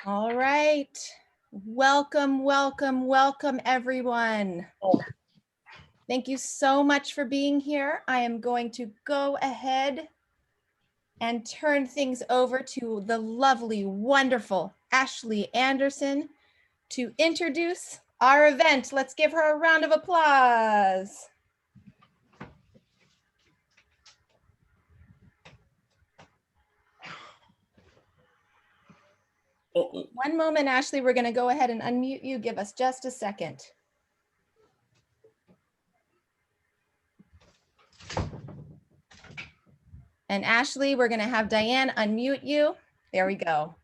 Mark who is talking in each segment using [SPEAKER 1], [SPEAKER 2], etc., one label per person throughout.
[SPEAKER 1] All right. Welcome, welcome, welcome, everyone. Thank you so much for being here. I am going to go ahead and turn things over to the lovely, wonderful Ashley Anderson to introduce our event. Let's give her a round of applause. One moment, Ashley, we're going to go ahead and unmute you. Give us just a second. And Ashley, we're going to have Diane unmute you. There we go.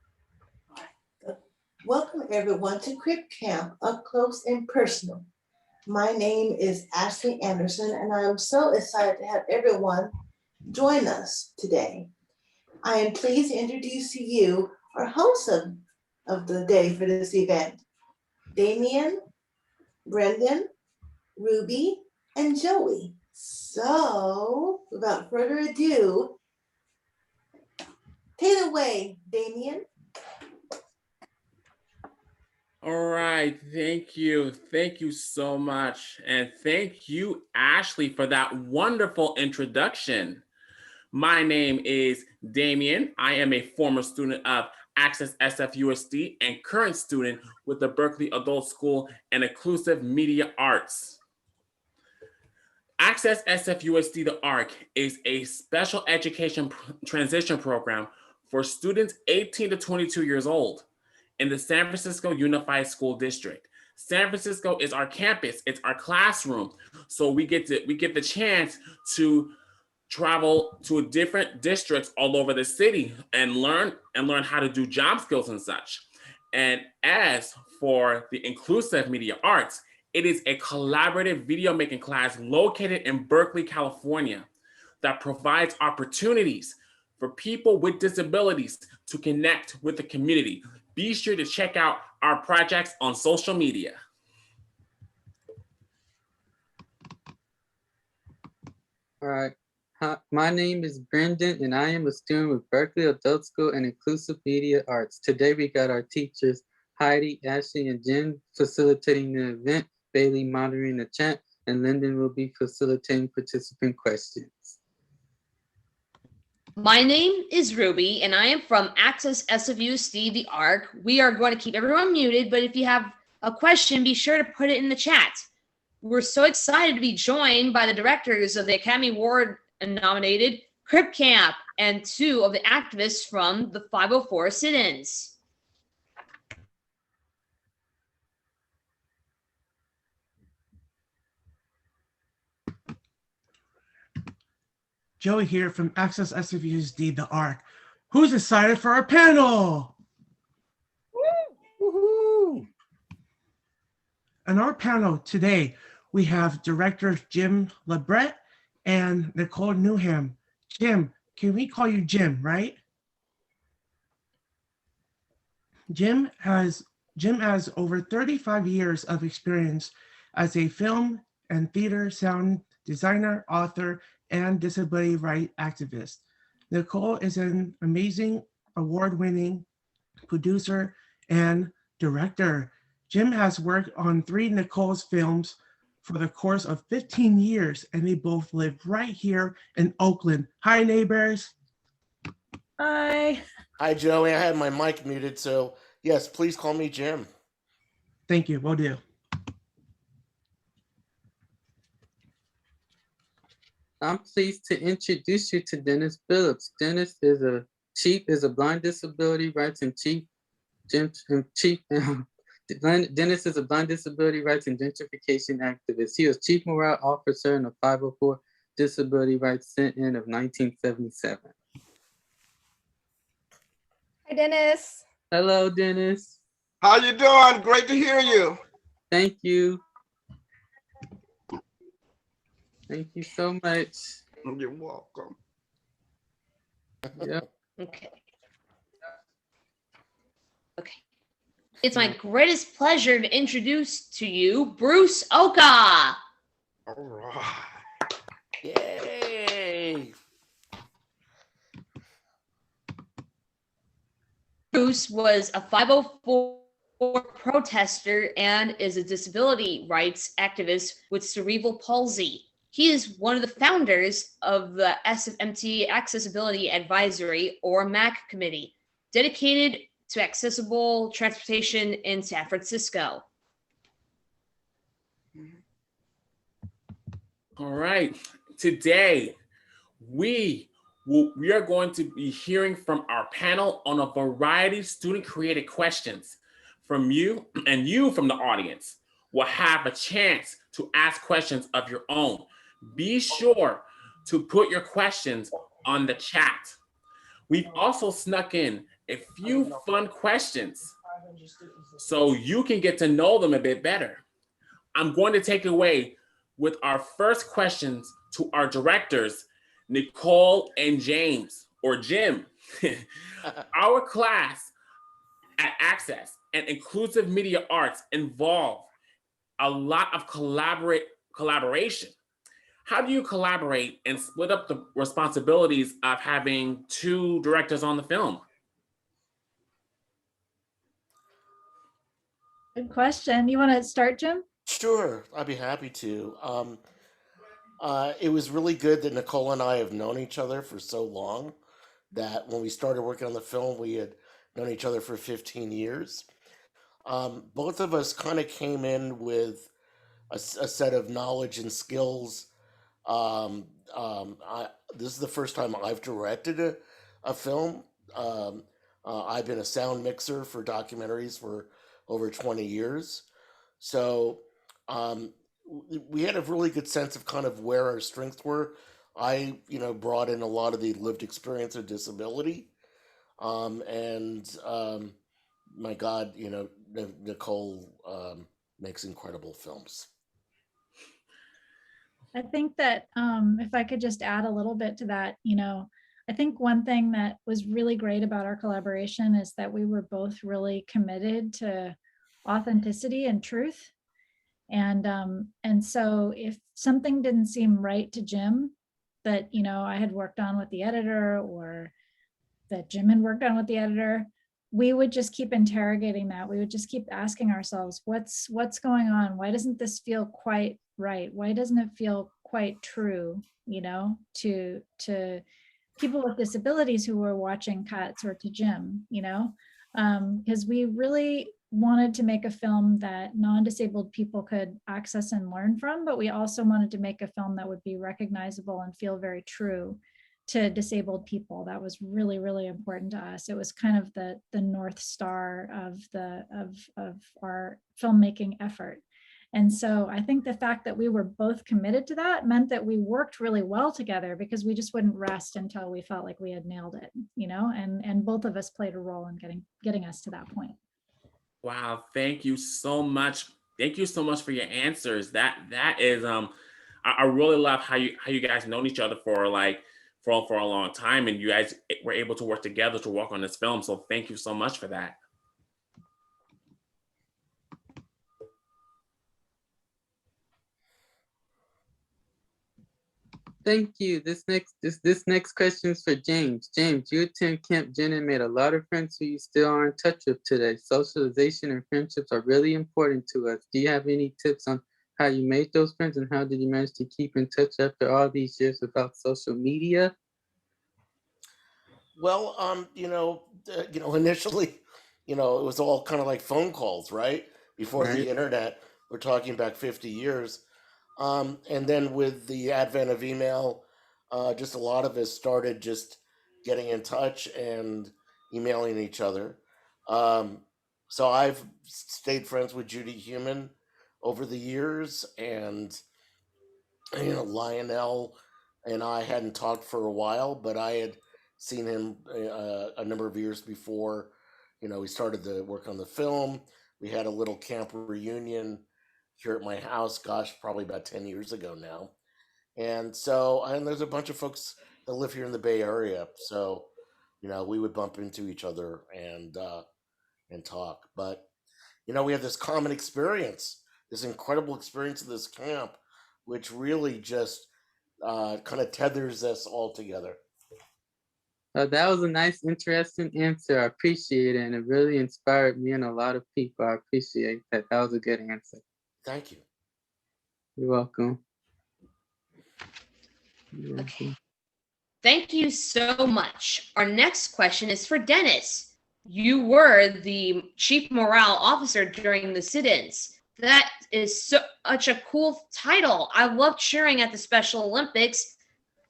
[SPEAKER 2] Welcome everyone to Crip Camp, Up Close and Personal. My name is Ashley Anderson, and I am so excited to have everyone join us today. I am pleased to introduce to you our hosts of the day for this event, DeMian, Brendan, Ruby, and Joey. So, without further ado, take it away, DeMian.
[SPEAKER 3] All right, thank you. Thank you so much. And thank you, Ashley, for that wonderful introduction. My name is DeMian. I am a former student of AccessSFUSD and current student with the Berkeley Adult School and Inclusive Media Arts. AccessSFUSD, the ARC, is a special education transition program for students 18 to 22 years old in the San Francisco Unified School District. San Francisco is our campus, it's our classroom. So we get the chance to travel to different districts all over the city and learn how to do job skills and such. And as for the Inclusive Media Arts, it is a collaborative video making class located in Berkeley, California, that provides opportunities for people with disabilities to connect with the community. Be sure to check out our projects on social media.
[SPEAKER 4] All right. Hi, my name is Brendan, and I am a student with Berkeley Adult School and Inclusive Media Arts. Today, we got our teachers, Heidi, Ashley, and Jen facilitating the event, Bailey monitoring the chat, and Lyndon will be facilitating participant questions.
[SPEAKER 5] My name is Ruby, and I am from AccessSFUSD, the ARC. We are going to keep everyone muted, but if you have a question, be sure to put it in the chat. We're so excited to be joined by the directors of the Academy Award-nominated Crip Camp and two of the activists from the 504 sit-ins.
[SPEAKER 6] Joey here from AccessSFUSD, the ARC. Who's excited for our panel? Woo-hoo! On our panel today, we have director Jim LeBrecht and Nicole Newnham. Jim, can we call you Jim, right? Jim has over 35 years of experience as a film and theater sound designer, author, and disability rights activist. Nicole is an amazing award-winning producer and director. Jim has worked on 3 Nicole's films for the course of 15 years, and they both live right here in Oakland. Hi, neighbors.
[SPEAKER 1] Hi.
[SPEAKER 7] Hi, Joey. I had my mic muted, so yes, please call me Jim.
[SPEAKER 6] Thank you, will do.
[SPEAKER 4] I'm pleased to introduce you to Dennis Billups. Dennis is a blind disability rights and Dennis is a blind disability rights and gentrification activist. He was chief morale officer in the 504 Disability Rights Sit-in of 1977.
[SPEAKER 1] Hi, Dennis.
[SPEAKER 4] Hello, Dennis.
[SPEAKER 8] How you doing? Great to hear you.
[SPEAKER 4] Thank you. Thank you so much.
[SPEAKER 8] You're welcome.
[SPEAKER 4] Yep.
[SPEAKER 5] Okay. It's my greatest pleasure to introduce to you Bruce Oka.
[SPEAKER 8] All right.
[SPEAKER 7] Yay!
[SPEAKER 5] Bruce was a 504 protester and is a disability rights activist with cerebral palsy. He is one of the founders of the SFMT Accessibility Advisory, or MAC committee, dedicated to accessible transportation in San Francisco.
[SPEAKER 3] All right. Today, we are going to be hearing from our panel on a variety of student-created questions from you, and you from the audience will have a chance to ask questions of your own. Be sure to put your questions on the chat. We've also snuck in a few fun questions so you can get to know them a bit better. I'm going to take away with our first questions to our directors, Nicole and James, or Jim. Our class at Access and Inclusive Media Arts involve a lot of collaboration. How do you collaborate and split up the responsibilities of having two directors on the film?
[SPEAKER 9] Good question. You want to start, Jim?
[SPEAKER 7] Sure, I'd be happy to. It was really good that Nicole and I have known each other for so long that when we started working on the film, we had known each other for 15 years. Both of us kind of came in with a set of knowledge and skills. This is the first time I've directed a film. I've been a sound mixer for documentaries for over 20 years. So we had a really good sense of kind of where our strengths were. I, brought in a lot of the lived experience of disability. My God, Nicole makes incredible films.
[SPEAKER 9] I think that if I could just add a little bit to that, I think one thing that was really great about our collaboration is that we were both really committed to authenticity and truth. And so if something didn't seem right to Jim that, I had worked on with the editor, or that Jim had worked on with the editor, we would just keep interrogating that. We would just keep asking ourselves, what's going on? Why doesn't this feel quite right? Why doesn't it feel quite true, to people with disabilities who were watching cuts, or to Jim, because we really wanted to make a film that non-disabled people could access and learn from, but we also wanted to make a film that would be recognizable and feel very true to disabled people. That was really, really important to us. It was kind of the North Star of our filmmaking effort. And so I think the fact that we were both committed to that meant that we worked really well together, because we just wouldn't rest until we felt like we had nailed it, and both of us played a role in getting us to that point.
[SPEAKER 3] Wow, thank you so much. Thank you so much for your answers. That is I really love how you guys known each other for a long time, and you guys were able to work together to work on this film. So thank you so much for that.
[SPEAKER 4] Thank you. This next question is for James. James, you attend Camp Jen and made a lot of friends who you still are in touch with today. Socialization and friendships are really important to us. Do you have any tips on how you made those friends, and how did you manage to keep in touch after all these years without social media?
[SPEAKER 7] Well, initially, it was all kind of like phone calls, right? Before the internet. We're talking back 50 years. And then with the advent of email, just a lot of us started just getting in touch and emailing each other. So I've stayed friends with Judy Human over the years, and Lionel and I hadn't talked for a while, but I had seen him a number of years before. We started the work on the film. We had a little camp reunion here at my house, gosh, probably about 10 years ago now. And there's a bunch of folks that live here in the Bay Area. So, we would bump into each other and talk. But, we have this common experience, this incredible experience of this camp, which really just kind of tethers us all together.
[SPEAKER 4] That was a nice, interesting answer. I appreciate it, and it really inspired me and a lot of people. I appreciate that. That was a good answer.
[SPEAKER 7] Thank you.
[SPEAKER 4] You're welcome.
[SPEAKER 5] Okay. Thank you so much. Our next question is for Dennis. You were the chief morale officer during the sit-ins. That is such a cool title. I love cheering at the Special Olympics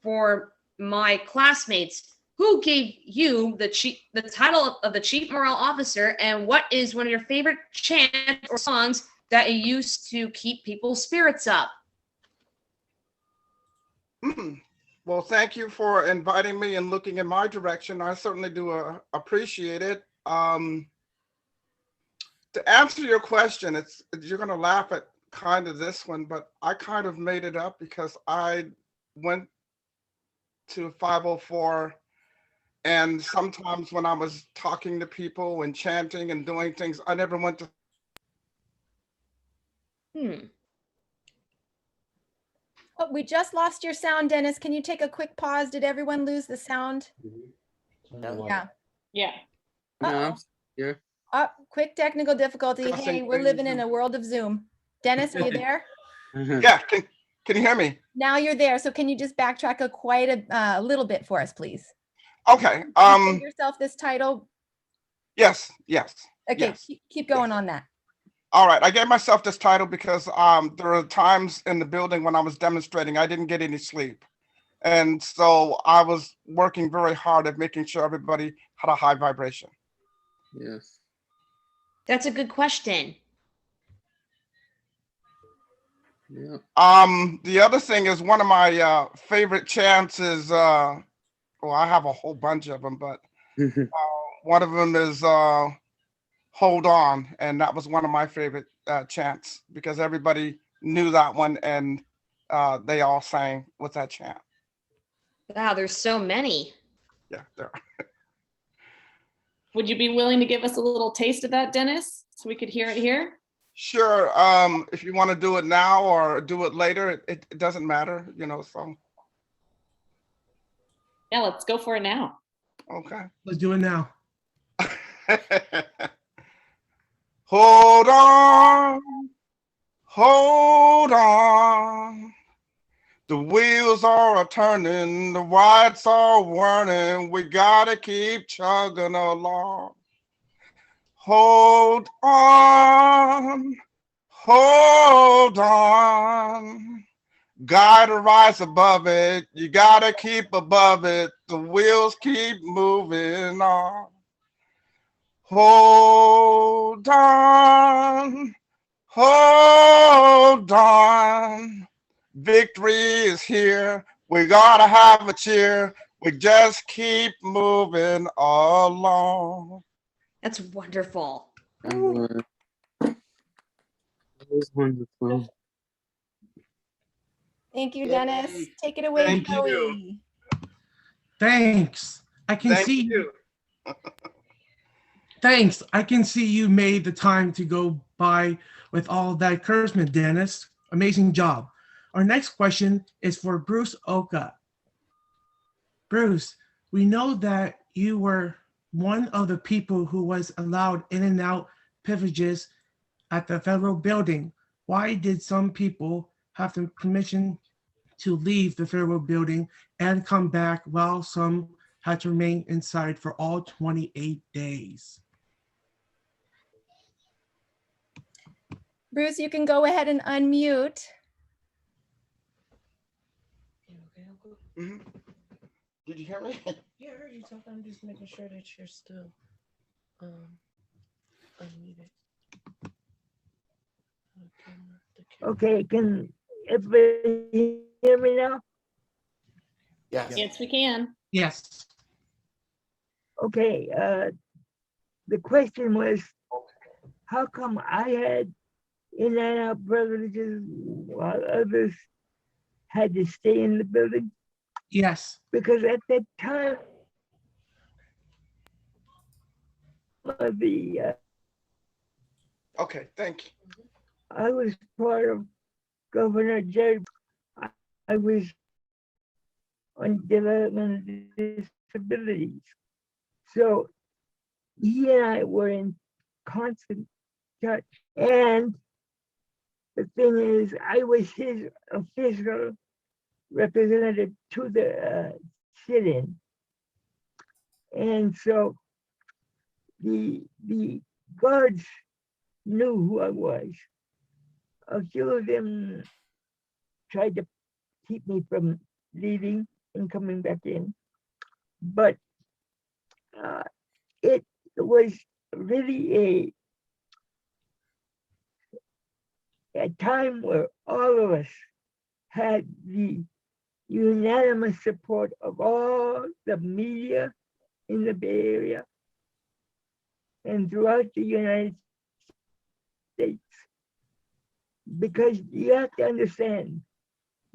[SPEAKER 5] for my classmates. Who gave you the title of the chief morale officer, and what is one of your favorite chants or songs that you use to keep people's spirits up?
[SPEAKER 8] Well, thank you for inviting me and looking in my direction. I certainly do appreciate it. To answer your question, you're going to laugh at kind of this one, but I kind of made it up because I went to 504, and sometimes when I was talking to people and chanting and doing things, I never went to.
[SPEAKER 1] Oh, we just lost your sound, Dennis. Can you take a quick pause? Did everyone lose the sound? Yeah.
[SPEAKER 10] Yeah.
[SPEAKER 4] No, here.
[SPEAKER 1] Oh, quick technical difficulty. Hey, we're living in a world of Zoom. Dennis, are you there?
[SPEAKER 8] Yeah, can you hear me?
[SPEAKER 1] Now you're there. So can you just backtrack a little bit for us, please?
[SPEAKER 8] Okay.
[SPEAKER 1] Give yourself this title.
[SPEAKER 8] Yes.
[SPEAKER 1] Okay,
[SPEAKER 8] yes.
[SPEAKER 1] keep going on that.
[SPEAKER 8] All right, I gave myself this title because there were times in the building when I was demonstrating, I didn't get any sleep. And so I was working very hard at making sure everybody had a high vibration.
[SPEAKER 4] Yes.
[SPEAKER 5] That's a good question.
[SPEAKER 4] Yeah.
[SPEAKER 8] The other thing is one of my favorite chants is, well, I have a whole bunch of them, but one of them is Hold On. And that was one of my favorite chants because everybody knew that one and they all sang with that chant.
[SPEAKER 5] Wow, there's so many.
[SPEAKER 8] Yeah, there are.
[SPEAKER 10] Would you be willing to give us a little taste of that, Dennis, so we could hear it here?
[SPEAKER 8] Sure. If you want to do it now or do it later, it doesn't matter, so.
[SPEAKER 10] Yeah, let's go for it now.
[SPEAKER 8] Okay.
[SPEAKER 6] Let's do it now.
[SPEAKER 8] Hold on, hold on. The wheels are a-turning, the lights are whirling. We gotta keep chugging along. Hold on, hold on. Gotta rise above it. You gotta keep above it. The wheels keep moving on. Hold on, hold on. Victory is here. We gotta have a cheer. We just keep moving along.
[SPEAKER 5] That's wonderful.
[SPEAKER 4] That was wonderful.
[SPEAKER 1] Thank you, Dennis. Take it away,
[SPEAKER 8] Thank
[SPEAKER 1] Joey.
[SPEAKER 8] you.
[SPEAKER 6] Thanks. I can
[SPEAKER 8] Thank
[SPEAKER 6] see
[SPEAKER 8] you.
[SPEAKER 6] Thanks. I can see you made the time to go by with all that encouragement, Dennis. Amazing job. Our next question is for Bruce Oka. Bruce, we know that you were one of the people who was allowed in and out privileges at the federal building. Why did some people have the permission to leave the federal building and come back while some had to remain inside for all 28 days?
[SPEAKER 1] Bruce, you can go ahead and unmute.
[SPEAKER 8] Mm-hmm. Did you hear me?
[SPEAKER 11] Yeah, I heard you talk. I'm just making sure that you're still unmuted.
[SPEAKER 12] Okay, can everybody hear me now?
[SPEAKER 7] Yes.
[SPEAKER 10] Yes, we can.
[SPEAKER 6] Yes.
[SPEAKER 12] Okay, the question was, how come I had in and out privileges while others had to stay in the building?
[SPEAKER 6] Yes.
[SPEAKER 12] Because at that time, the
[SPEAKER 8] Okay, thank you.
[SPEAKER 12] I was part of Governor Jerry. I was on development disabilities. So he and I were in constant touch. And the thing is, I was his official representative to the sit-in. And so the guards knew who I was. A few of them tried to keep me from leaving and coming back in. But it was really a time where all of us had the unanimous support of all the media in the Bay Area and throughout the United States. Because you have to understand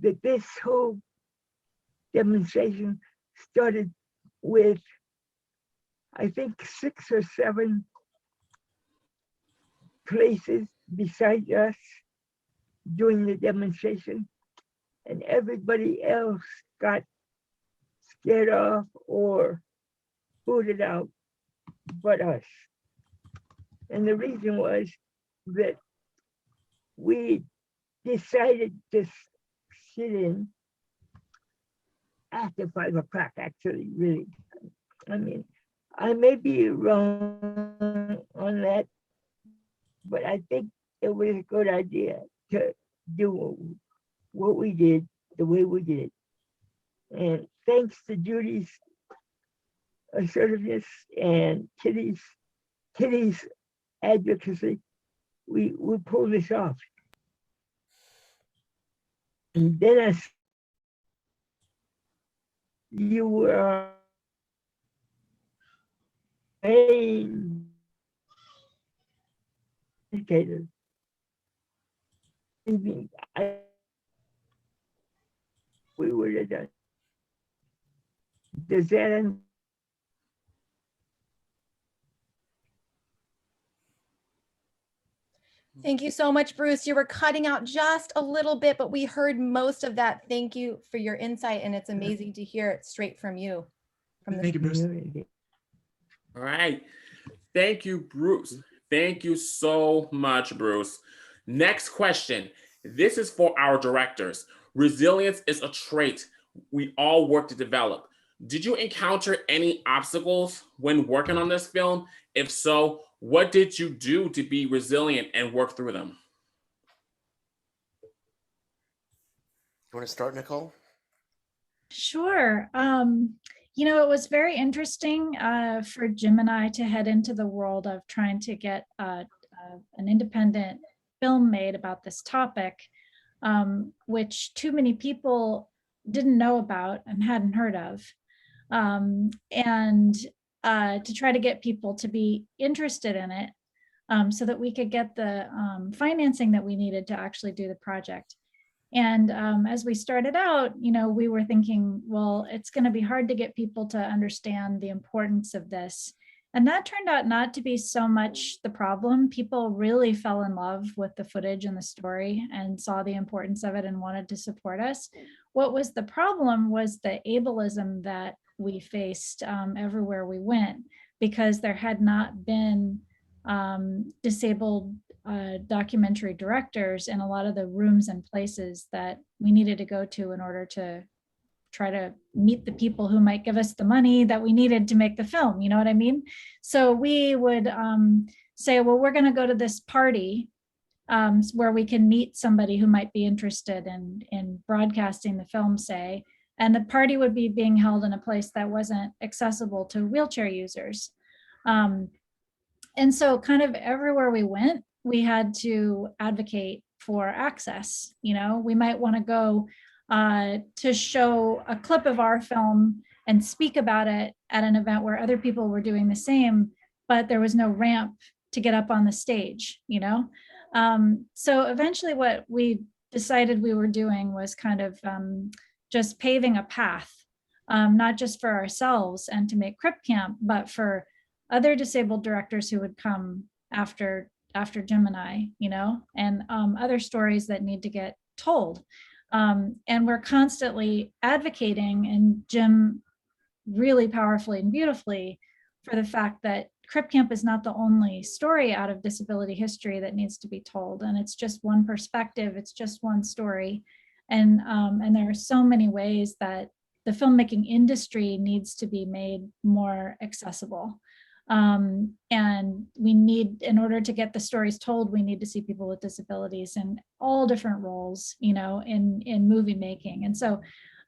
[SPEAKER 12] that this whole demonstration started with, I think, 6 or 7 places besides us doing the demonstration, and everybody else got scared off or booted out but us. And the reason was that we decided to sit in after 5 o'clock, actually, really. I mean, I may be wrong on that, but I think it was a good idea to do what we did the way we did it. And thanks to Judy's assertiveness and Kitty's advocacy, we pulled this off. And Dennis, you were an educator. We would have done. Does that end?
[SPEAKER 1] Thank you so much, Bruce. You were cutting out just a little bit, but we heard most of that. Thank you for your insight, and it's amazing to hear it straight from you.
[SPEAKER 6] Thank you, Bruce.
[SPEAKER 3] All right. Thank you, Bruce. Thank you so much, Bruce. Next question. This is for our directors. Resilience is a trait we all work to develop. Did you encounter any obstacles when working on this film? If so, what did you do to be resilient and work through them?
[SPEAKER 7] You want to start, Nicole?
[SPEAKER 9] Sure. You know, it was very interesting for Jim and I to head into the world of trying to get an independent film made about this topic, which too many people didn't know about and hadn't heard of. And to try to get people to be interested in it so that we could get the financing that we needed to actually do the project. And as we started out, you know, we were thinking, well, it's going to be hard to get people to understand the importance of this. And that turned out not to be so much the problem. People really fell in love with the footage and the story and saw the importance of it and wanted to support us. What was the problem was the ableism that we faced everywhere we went, because there had not been disabled documentary directors in a lot of the rooms and places that we needed to go to in order to try to meet the people who might give us the money that we needed to make the film, you know what I mean? So we would say, well, we're gonna go to this party where we can meet somebody who might be interested in broadcasting the film, say, and the party would be being held in a place that wasn't accessible to wheelchair users. And so kind of everywhere we went, we had to advocate for access. You know, we might want to go to show a clip of our film and speak about it at an event where other people were doing the same, but there was no ramp to get up on the stage, you know? So eventually what we decided we were doing was kind of just paving a path, not just for ourselves and to make Crip Camp, but for other disabled directors who would come after Jim and I, you know, and other stories that need to get told. And we're constantly advocating, and Jim really powerfully and beautifully for the fact that Crip Camp is not the only story out of disability history that needs to be told. And it's just one perspective, it's just one story. And there are so many ways that the filmmaking industry needs to be made more accessible. And we need, in order to get the stories told, we need to see people with disabilities in all different roles, you know, in movie making. And so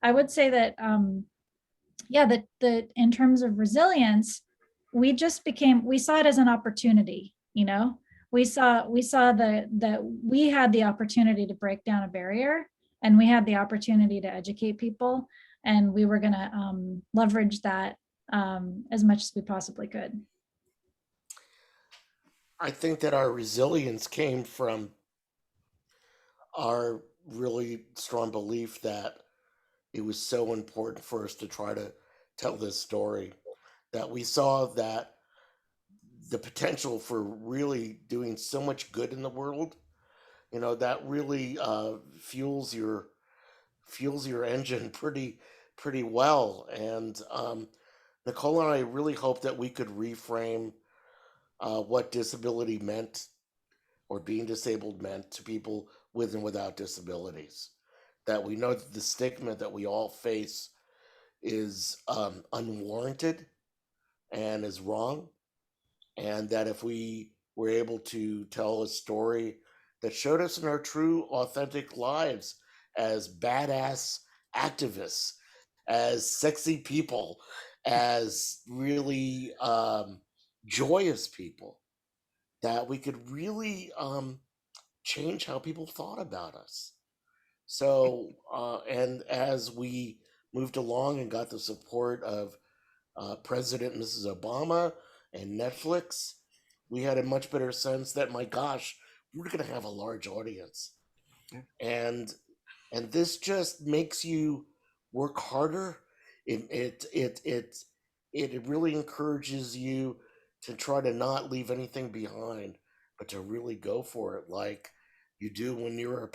[SPEAKER 9] I would say that, yeah, that in terms of resilience, we saw it as an opportunity, you know. We saw that we had the opportunity to break down a barrier, and we had the opportunity to educate people, and we were going to leverage that as much as we possibly could.
[SPEAKER 7] I think that our resilience came from our really strong belief that it was so important for us to try to tell this story, that we saw that the potential for really doing so much good in the world, you know, that really fuels your engine pretty well. And Nicole and I really hope that we could reframe what disability meant, or being disabled meant, to people with and without disabilities. That we know that the stigma that we all face is unwarranted and is wrong, and that if we were able to tell a story that showed us in our true, authentic lives as badass activists, as sexy people, as really joyous people, that we could really change how people thought about us. So, and as we moved along and got the support of President and Mrs. Obama and Netflix, we had a much better sense that, my gosh, we're going to have a large audience. And this just makes you work harder. It really encourages you to try to not leave anything behind, but to really go for it, like you do when you're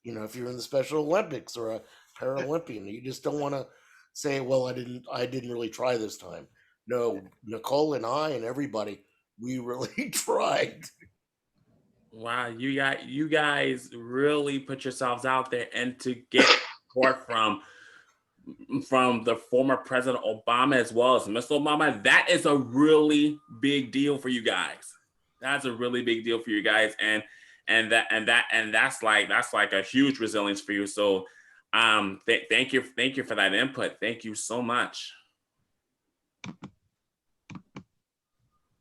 [SPEAKER 7] you know, if you're in the Special Olympics or a Paralympian. You just don't want to say, well, I didn't really try this time. No, Nicole and I and everybody, we really tried.
[SPEAKER 3] Wow, you guys really put yourselves out there, and to get support from the former President Obama as well as Mr. Obama, that is a really big deal for you guys. That's a really big deal for you guys, and that's like a huge resilience for you. So thank you for that input. Thank you so much.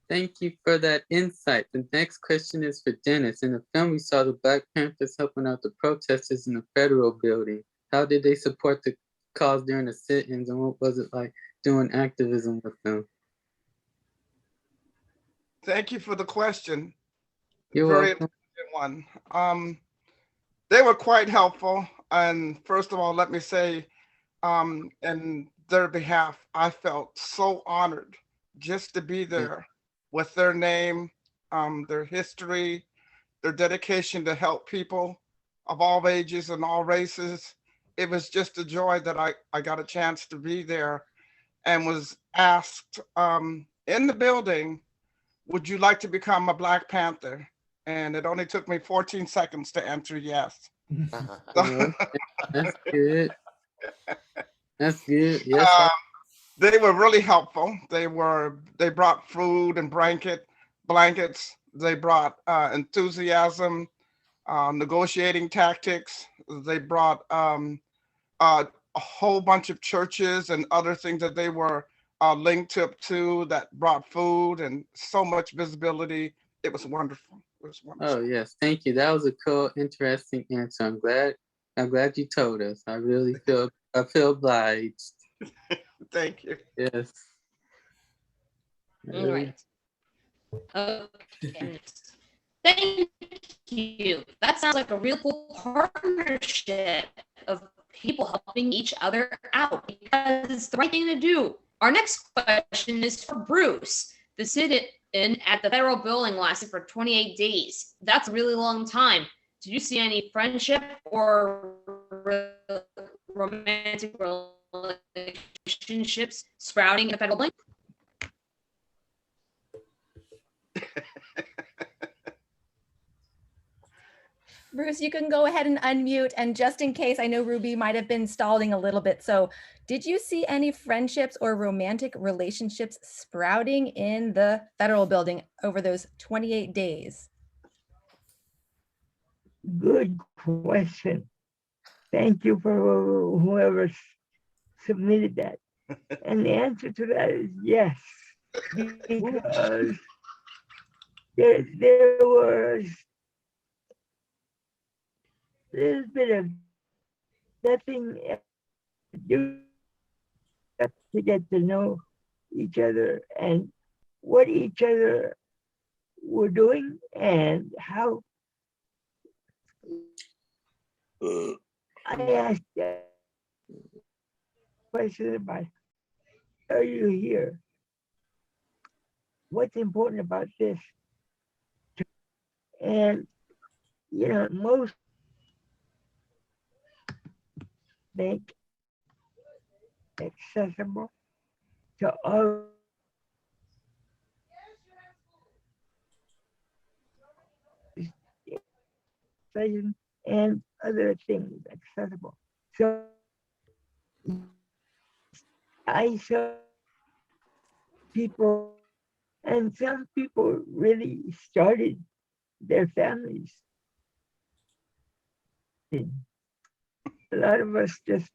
[SPEAKER 4] Thank you for that insight. The next question is for Dennis. In the film, we saw the Black Panthers helping out the protesters in the federal building. How did they support the cause during the sit-ins, and what was it like doing activism with them?
[SPEAKER 8] Thank you for the question.
[SPEAKER 4] You're
[SPEAKER 8] Very
[SPEAKER 4] welcome.
[SPEAKER 8] important one. They were quite helpful. And first of all, let me say, in their behalf, I felt so honored just to be there with their name, their history, their dedication to help people of all ages and all races. It was just a joy that I got a chance to be there, and was asked in the building, would you like to become a Black Panther? And it only took me 14 seconds to answer yes.
[SPEAKER 4] That's good. That's good. Yes.
[SPEAKER 8] They were really helpful. They brought food and blankets. They brought enthusiasm, negotiating tactics. They brought a whole bunch of churches and other things that they were linked up to that brought food and so much visibility. It was wonderful. It was wonderful.
[SPEAKER 4] Oh yes, thank you. That was a cool, interesting answer. I'm glad you told us. I really feel obliged.
[SPEAKER 8] Thank you.
[SPEAKER 4] Yes.
[SPEAKER 5] All right. Okay. Thank you. That sounds like a real cool partnership of people helping each other out, because it's the right thing to do. Our next question is for Bruce. The sit-in at the federal building lasted for 28 days. That's a really long time. Did you see any friendship or romantic relationships sprouting in the federal building?
[SPEAKER 1] Bruce, you can go ahead and unmute. And just in case, I know Ruby might have been stalling a little bit. So did you see any friendships or romantic relationships sprouting in the federal building over those 28 days?
[SPEAKER 12] Good question. Thank you for whoever submitted that. And the answer to that is yes, because there's been a nothing to do to get to know each other and what each other were doing and how. I asked that question about, are you here? What's important about this? And, you know, most make accessible to all and other things accessible. So I saw people, and some people really started their families. A lot of us just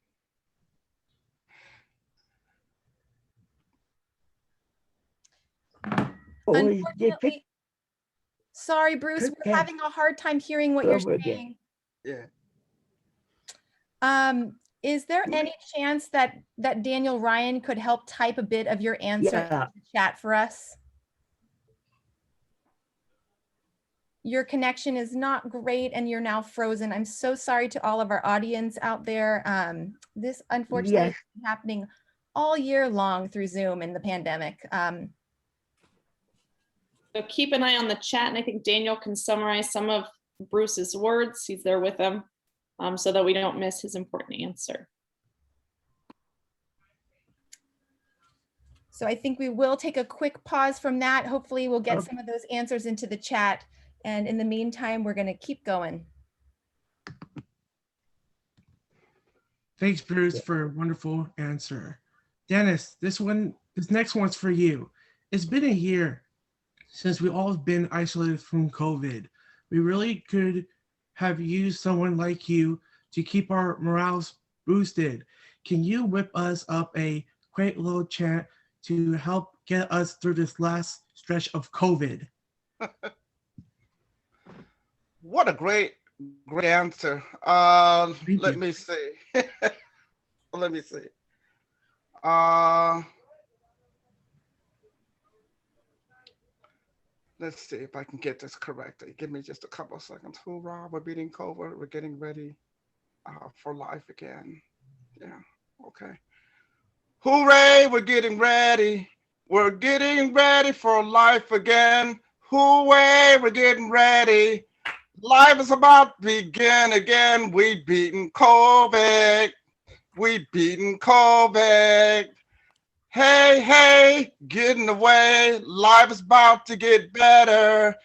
[SPEAKER 12] always get
[SPEAKER 1] Unfortunately, sorry, Bruce, we're having a hard time hearing what you're saying.
[SPEAKER 8] Yeah.
[SPEAKER 1] Is there any chance that Daniel Ryan could help type a bit of your answer in the chat for us? Your connection is not great and you're now frozen. I'm so sorry to all of our audience out there. This unfortunately has been happening all year long through Zoom in the pandemic.
[SPEAKER 10] So keep an eye on the chat, and I think Daniel can summarize some of Bruce's words. He's there with him, so that we don't miss his important answer.
[SPEAKER 1] So I think we will take a quick pause from that. Hopefully we'll get some of those answers into the chat. And in the meantime, we're going to keep going.
[SPEAKER 6] Thanks, Bruce, for a wonderful answer. Dennis, this next one's for you. It's been a year since we all have been isolated from COVID. We really could have used someone like you to keep our morals boosted. Can you whip us up a quick little chant to help get us through this last stretch of COVID?
[SPEAKER 8] What a great answer. Let me see. Let me see. Let's see if I can get this correct. Give me just a couple of seconds. Hoorah, we're beating COVID. We're getting ready for life again. Yeah, okay. Hooray, we're getting ready. We're getting ready for life again. Hooray, we're getting ready. Life is about to begin again. We beaten COVID. We beaten COVID. Hey, hey, getting away. Life is about to get better.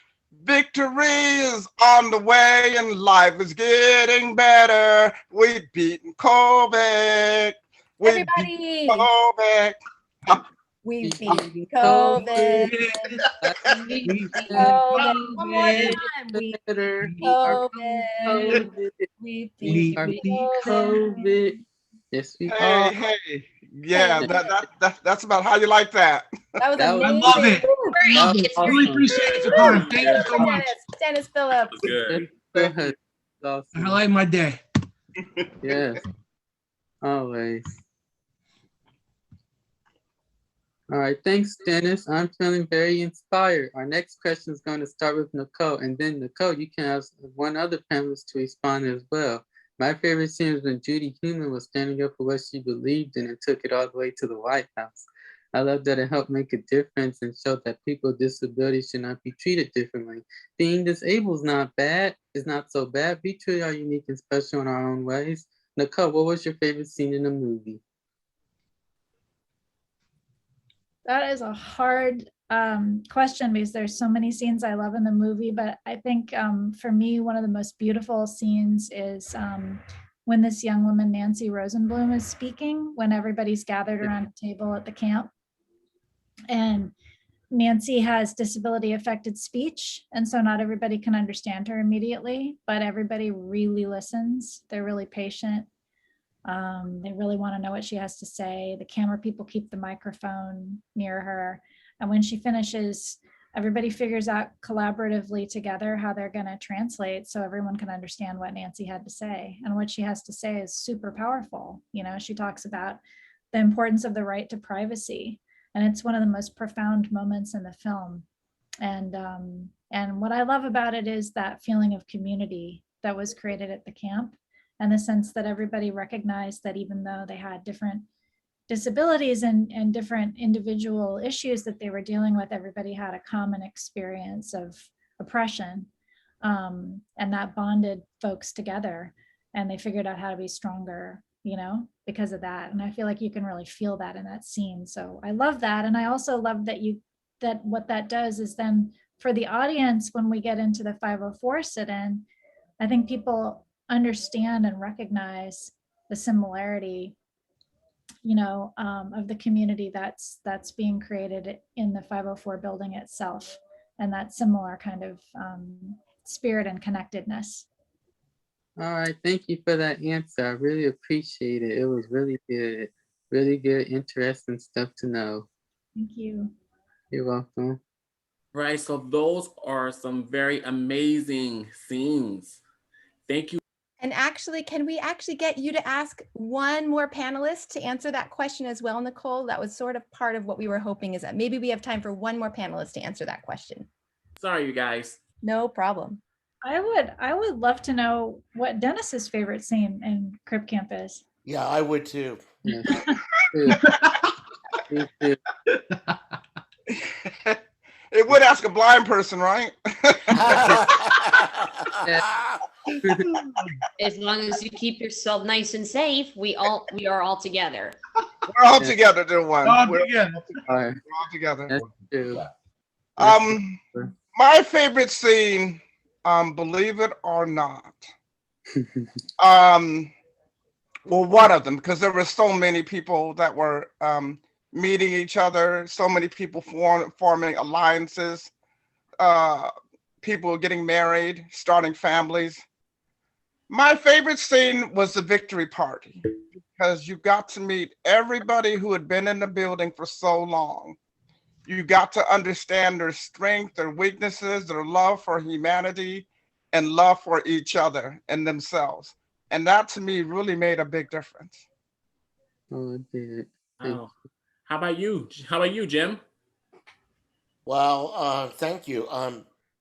[SPEAKER 8] Victory is on the way and life is getting better. We beaten COVID. We beat COVID.
[SPEAKER 1] We beat COVID. We beat COVID. One more time. We beat COVID. We beat COVID.
[SPEAKER 4] Yes, we
[SPEAKER 8] are. Hey, yeah, that's about how you like that.
[SPEAKER 1] That was amazing.
[SPEAKER 6] I love it. I really appreciate your time. Thank you so much.
[SPEAKER 1] Dennis Billups.
[SPEAKER 3] Good.
[SPEAKER 6] I like my day.
[SPEAKER 4] Yes, always. All right, thanks, Dennis. I'm feeling very inspired. Our next question is going to start with Nicole, and then Nicole, you can have one other panelist to respond as well. My favorite scene was when Judy Heumann was standing up for what she believed in and took it all the way to the White House. I love that it helped make a difference and showed that people with disabilities should not be treated differently. Being disabled is not bad. It's not so bad. We truly are unique and special in our own ways. Nicole, what was your favorite scene in the movie?
[SPEAKER 9] That is a hard question because there's so many scenes I love in the movie, but I think for me, one of the most beautiful scenes is when this young woman, Nancy Rosenblum, is speaking, when everybody's gathered around a table at the camp. And Nancy has disability affected speech, and so not everybody can understand her immediately, but everybody really listens. They're really patient. They really want to know what she has to say. The camera people keep the microphone near her. And when she finishes, everybody figures out collaboratively together how they're going to translate so everyone can understand what Nancy had to say. And what she has to say is super powerful. You know, she talks about the importance of the right to privacy. And it's one of the most profound moments in the film. And what I love about it is that feeling of community that was created at the camp, and the sense that everybody recognized that even though they had different disabilities and different individual issues that they were dealing with, everybody had a common experience of oppression. And that bonded folks together, and they figured out how to be stronger, you know, because of that. And I feel like you can really feel that in that scene. So I love that. And I also love that what that does is then for the audience, when we get into the 504 sit-in, I think people understand and recognize the similarity, you know, of the community that's being created in the 504 building itself, and that similar kind of spirit and connectedness.
[SPEAKER 4] All right, thank you for that answer. I really appreciate it. It was really good, interesting stuff to know.
[SPEAKER 9] Thank you.
[SPEAKER 4] You're welcome.
[SPEAKER 3] Right, so those are some very amazing scenes. Thank you.
[SPEAKER 1] And actually, can we actually get you to ask one more panelist to answer that question as well, Nicole? That was sort of part of what we were hoping, is that maybe we have time for one more panelist to answer that question.
[SPEAKER 3] Sorry, you guys.
[SPEAKER 1] No problem.
[SPEAKER 9] I would love to know what Dennis's favorite scene in Crip Camp is.
[SPEAKER 7] Yeah, I would too.
[SPEAKER 4] Yeah.
[SPEAKER 8] It would ask a blind person, right?
[SPEAKER 5] As long as you keep yourself nice and safe, we are all together.
[SPEAKER 8] We're all together, dear one. We're
[SPEAKER 4] All
[SPEAKER 8] all together.
[SPEAKER 4] That's true.
[SPEAKER 8] My favorite scene, believe it or not, well, one of them, because there were so many people that were meeting each other, so many people forming alliances, people getting married, starting families. My favorite scene was the victory party, because you got to meet everybody who had been in the building for so long. You got to understand their strength, their weaknesses, their love for humanity, and love for each other and themselves. And that to me really made a big difference.
[SPEAKER 4] Oh, it did.
[SPEAKER 3] Oh. How about you? How about you, Jim?
[SPEAKER 7] Well, thank you.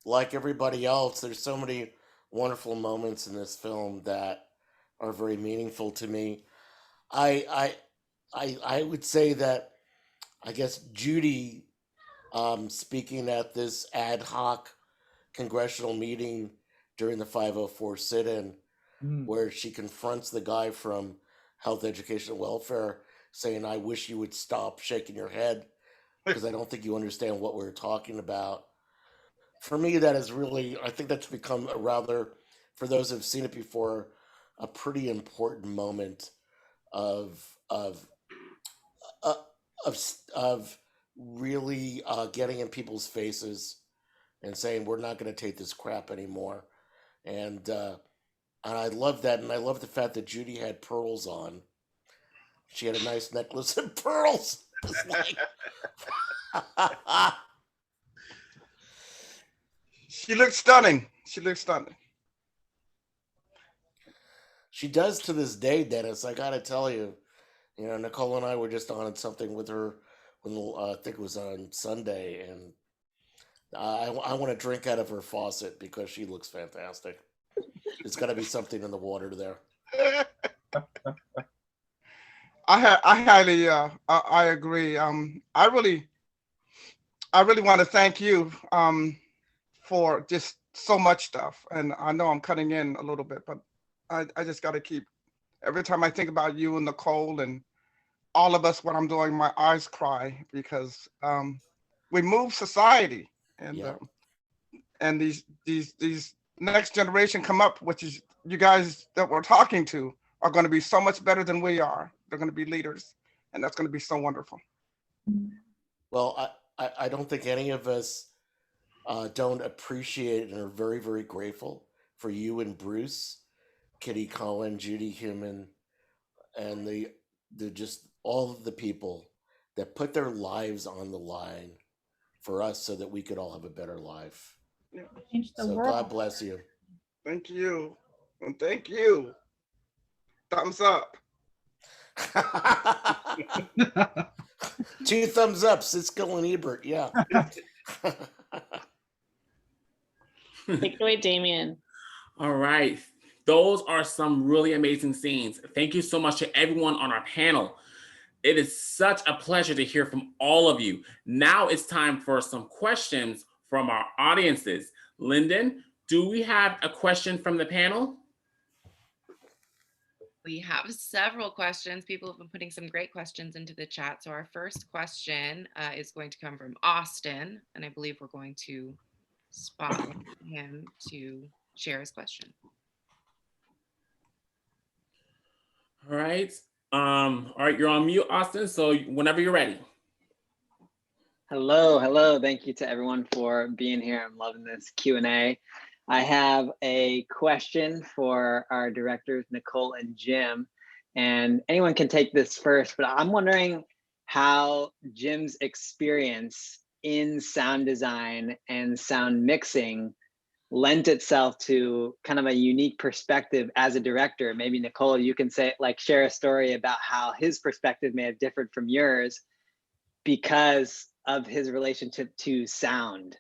[SPEAKER 7] Like everybody else, there's so many wonderful moments in this film that are very meaningful to me. I would say that, I guess, Judy speaking at this ad hoc congressional meeting during the 504 sit-in, where she confronts the guy from Health, Education, and Welfare, saying, "I wish you would stop shaking your head because I don't think you understand what we're talking about." For me, that is really, I think that's become a rather, for those who've seen it before, a pretty important moment of really getting in people's faces and saying, we're not going to take this crap anymore. And I love that. And I love the fact that Judy had pearls on. She had a nice necklace of pearls. It's like...
[SPEAKER 8] She looked stunning. She looked stunning.
[SPEAKER 7] She does to this day, Dennis. I got to tell you, you know, Nicole and I were just on something with her when I think it was on Sunday, and I want to drink out of her faucet because she looks fantastic. There's got to be something in the water there.
[SPEAKER 8] I agree. I really want to thank you for just so much stuff. And I know I'm cutting in a little bit, but I just got to keep, every time I think about you and Nicole and all of us, when I'm doing, my eyes cry because we move society, and
[SPEAKER 7] Yeah.
[SPEAKER 8] and these next generation come up, which is you guys that we're talking to, are going to be so much better than we are. They're going to be leaders, and that's going to be so wonderful.
[SPEAKER 7] Well, I don't think any of us don't appreciate and are very, very grateful for you and Bruce, Kitty Cohen, Judy Human, and the just all of the people that put their lives on the line for us so that we could all have a better life.
[SPEAKER 9] Change the
[SPEAKER 7] So
[SPEAKER 9] world.
[SPEAKER 7] God bless you.
[SPEAKER 8] Thank you, and thank you. Thumbs up.
[SPEAKER 7] 2 thumbs up, Siskel and Ebert. Yeah.
[SPEAKER 10] Take it away, DeMian.
[SPEAKER 3] All right. Those are some really amazing scenes. Thank you so much to everyone on our panel. It is such a pleasure to hear from all of you. Now it's time for some questions from our audiences. Lyndon, do we have a question from the panel?
[SPEAKER 13] We have several questions. People have been putting some great questions into the chat. So our first question is going to come from Austin, and I believe we're going to spotlight him to share his question.
[SPEAKER 3] All right. All right, you're on mute, Austin. So whenever you're ready.
[SPEAKER 14] Hello. Thank you to everyone for being here. I'm loving this Q&A. I have a question for our directors, Nicole and Jim, and anyone can take this first, but I'm wondering how Jim's experience in sound design and sound mixing lent itself to kind of a unique perspective as a director. Maybe Nicole, you can share a story about how his perspective may have differed from yours because of his relationship to sound.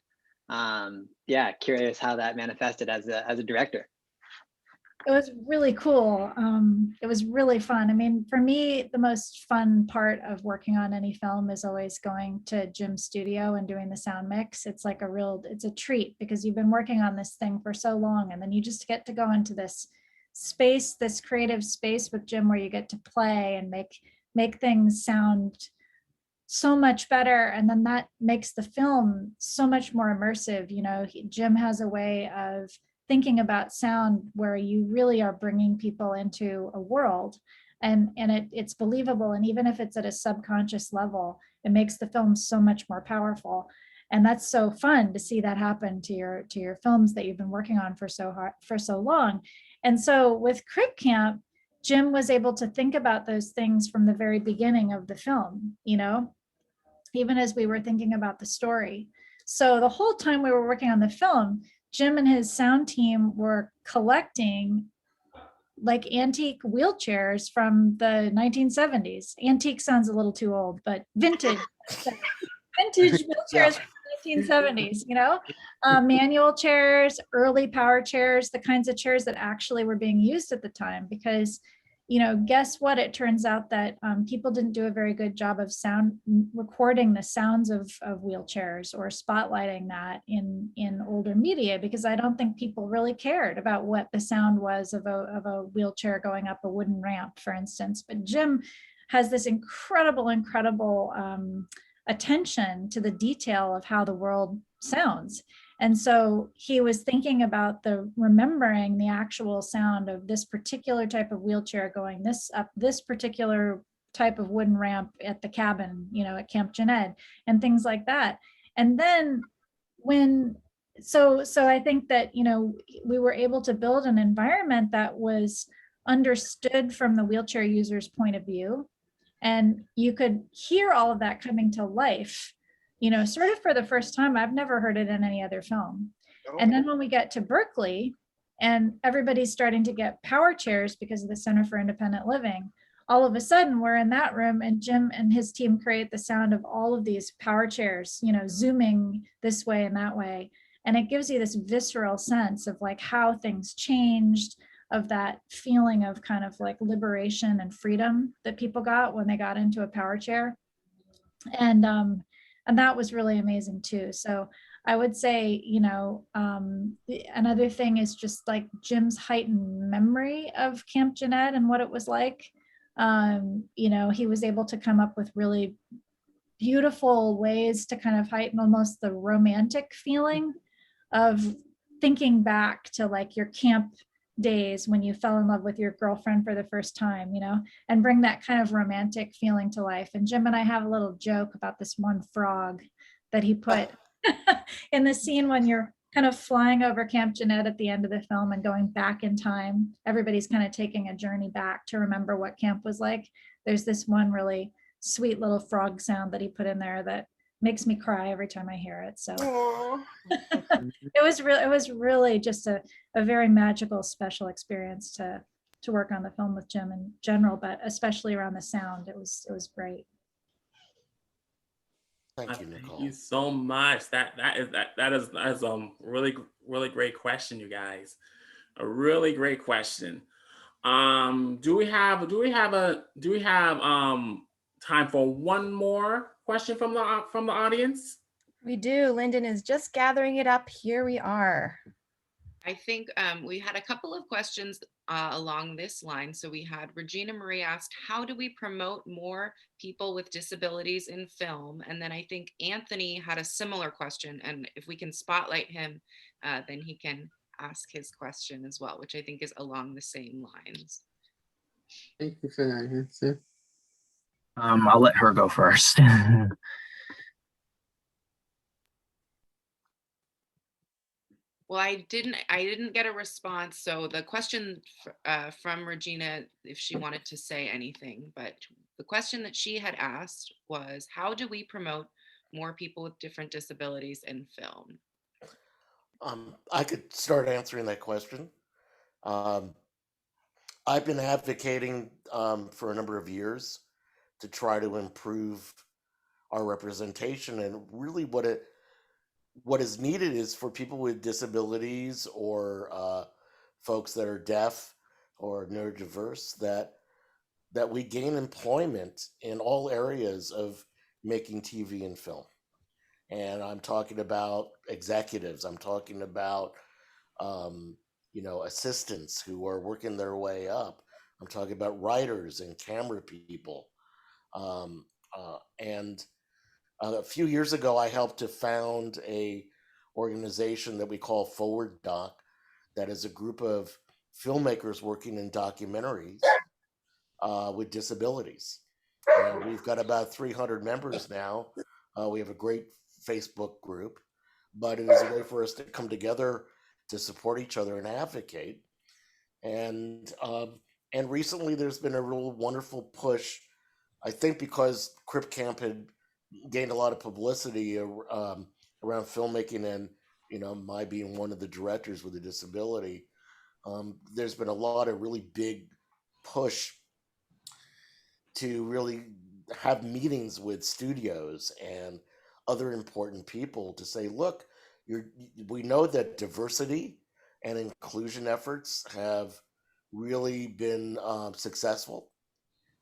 [SPEAKER 14] Yeah, curious how that manifested as a director.
[SPEAKER 9] It was really cool. It was really fun. I mean, for me, the most fun part of working on any film is always going to Jim's studio and doing the sound mix. It's like it's a treat because you've been working on this thing for so long, and then you just get to go into this space, this creative space with Jim where you get to play and make things sound so much better, and then that makes the film so much more immersive. You know, Jim has a way of thinking about sound where you really are bringing people into a world, and it's believable, and even if it's at a subconscious level, it makes the film so much more powerful. And that's so fun to see that happen to your films that you've been working on for so long. And so with Crip Camp, Jim was able to think about those things from the very beginning of the film, you know, even as we were thinking about the story. So the whole time we were working on the film, Jim and his sound team were collecting like antique wheelchairs from the 1970s. Antique sounds a little too old, but vintage wheelchairs from the 1970s, you know, manual chairs, early power chairs, the kinds of chairs that actually were being used at the time. Because, you know, guess what? It turns out that people didn't do a very good job of recording the sounds of wheelchairs or spotlighting that in older media, because I don't think people really cared about what the sound was of a wheelchair going up a wooden ramp, for instance. But Jim has this incredible attention to the detail of how the world sounds. And so he was thinking about remembering the actual sound of this particular type of wheelchair going up this particular type of wooden ramp at the cabin, you know, at Camp Jened, and things like that. And then so I think that, you know, we were able to build an environment that was understood from the wheelchair user's point of view. And you could hear all of that coming to life, you know, sort of for the first time. I've never heard it in any other film. Oh. And then when we get to Berkeley and everybody's starting to get power chairs because of the Center for Independent Living, all of a sudden we're in that room and Jim and his team create the sound of all of these power chairs, you know, zooming this way and that way. And it gives you this visceral sense of like how things changed, of that feeling of kind of like liberation and freedom that people got when they got into a power chair. And that was really amazing too. So I would say, you know, another thing is just like Jim's heightened memory of Camp Jened and what it was like. You know, he was able to come up with really beautiful ways to kind of heighten almost the romantic feeling of thinking back to like your camp days when you fell in love with your girlfriend for the first time, you know, and bring that kind of romantic feeling to life. And Jim and I have a little joke about this one frog that he put in the scene when you're kind of flying over Camp Jeanette at the end of the film and going back in time. Everybody's kind of taking a journey back to remember what camp was like. There's this one really sweet little frog sound that he put in there that makes me cry every time I hear it. So it was really just a very magical, special experience to work on the film with Jim in general, but especially around the sound. It was great.
[SPEAKER 7] Thank you, Nicole.
[SPEAKER 3] Thank you so much. That is really great question, you guys. A really great question. Do we have time for one more question from the audience?
[SPEAKER 1] We do. Lyndon is just gathering it up. Here we are.
[SPEAKER 13] I think we had a couple of questions along this line. So we had Regina Marie asked, how do we promote more people with disabilities in film? And then I think Anthony had a similar question. And if we can spotlight him, then he can ask his question as well, which I think is along the same lines.
[SPEAKER 4] Thank you for that answer.
[SPEAKER 15] I'll let her go first.
[SPEAKER 13] Well, I didn't get a response. So the question from Regina, if she wanted to say anything, but the question that she had asked was, how do we promote more people with different disabilities in film?
[SPEAKER 7] I could start answering that question. I've been advocating for a number of years to try to improve our representation, and really what is needed is for people with disabilities or folks that are deaf or neurodiverse that we gain employment in all areas of making TV and film. And I'm talking about executives. I'm talking about assistants who are working their way up. I'm talking about writers and camera people. And a few years ago, I helped to found a organization that we call Forward Doc, that is a group of filmmakers working in documentaries with disabilities. And we've got about 300 members now. We have a great Facebook group, but it is a way for us to come together to support each other and advocate. And recently, there's been a real wonderful push, I think, because Crip Camp had gained a lot of publicity around filmmaking, and my being one of the directors with a disability. There's been a lot of really big push to really have meetings with studios and other important people to say, look, we know that diversity and inclusion efforts have really been successful,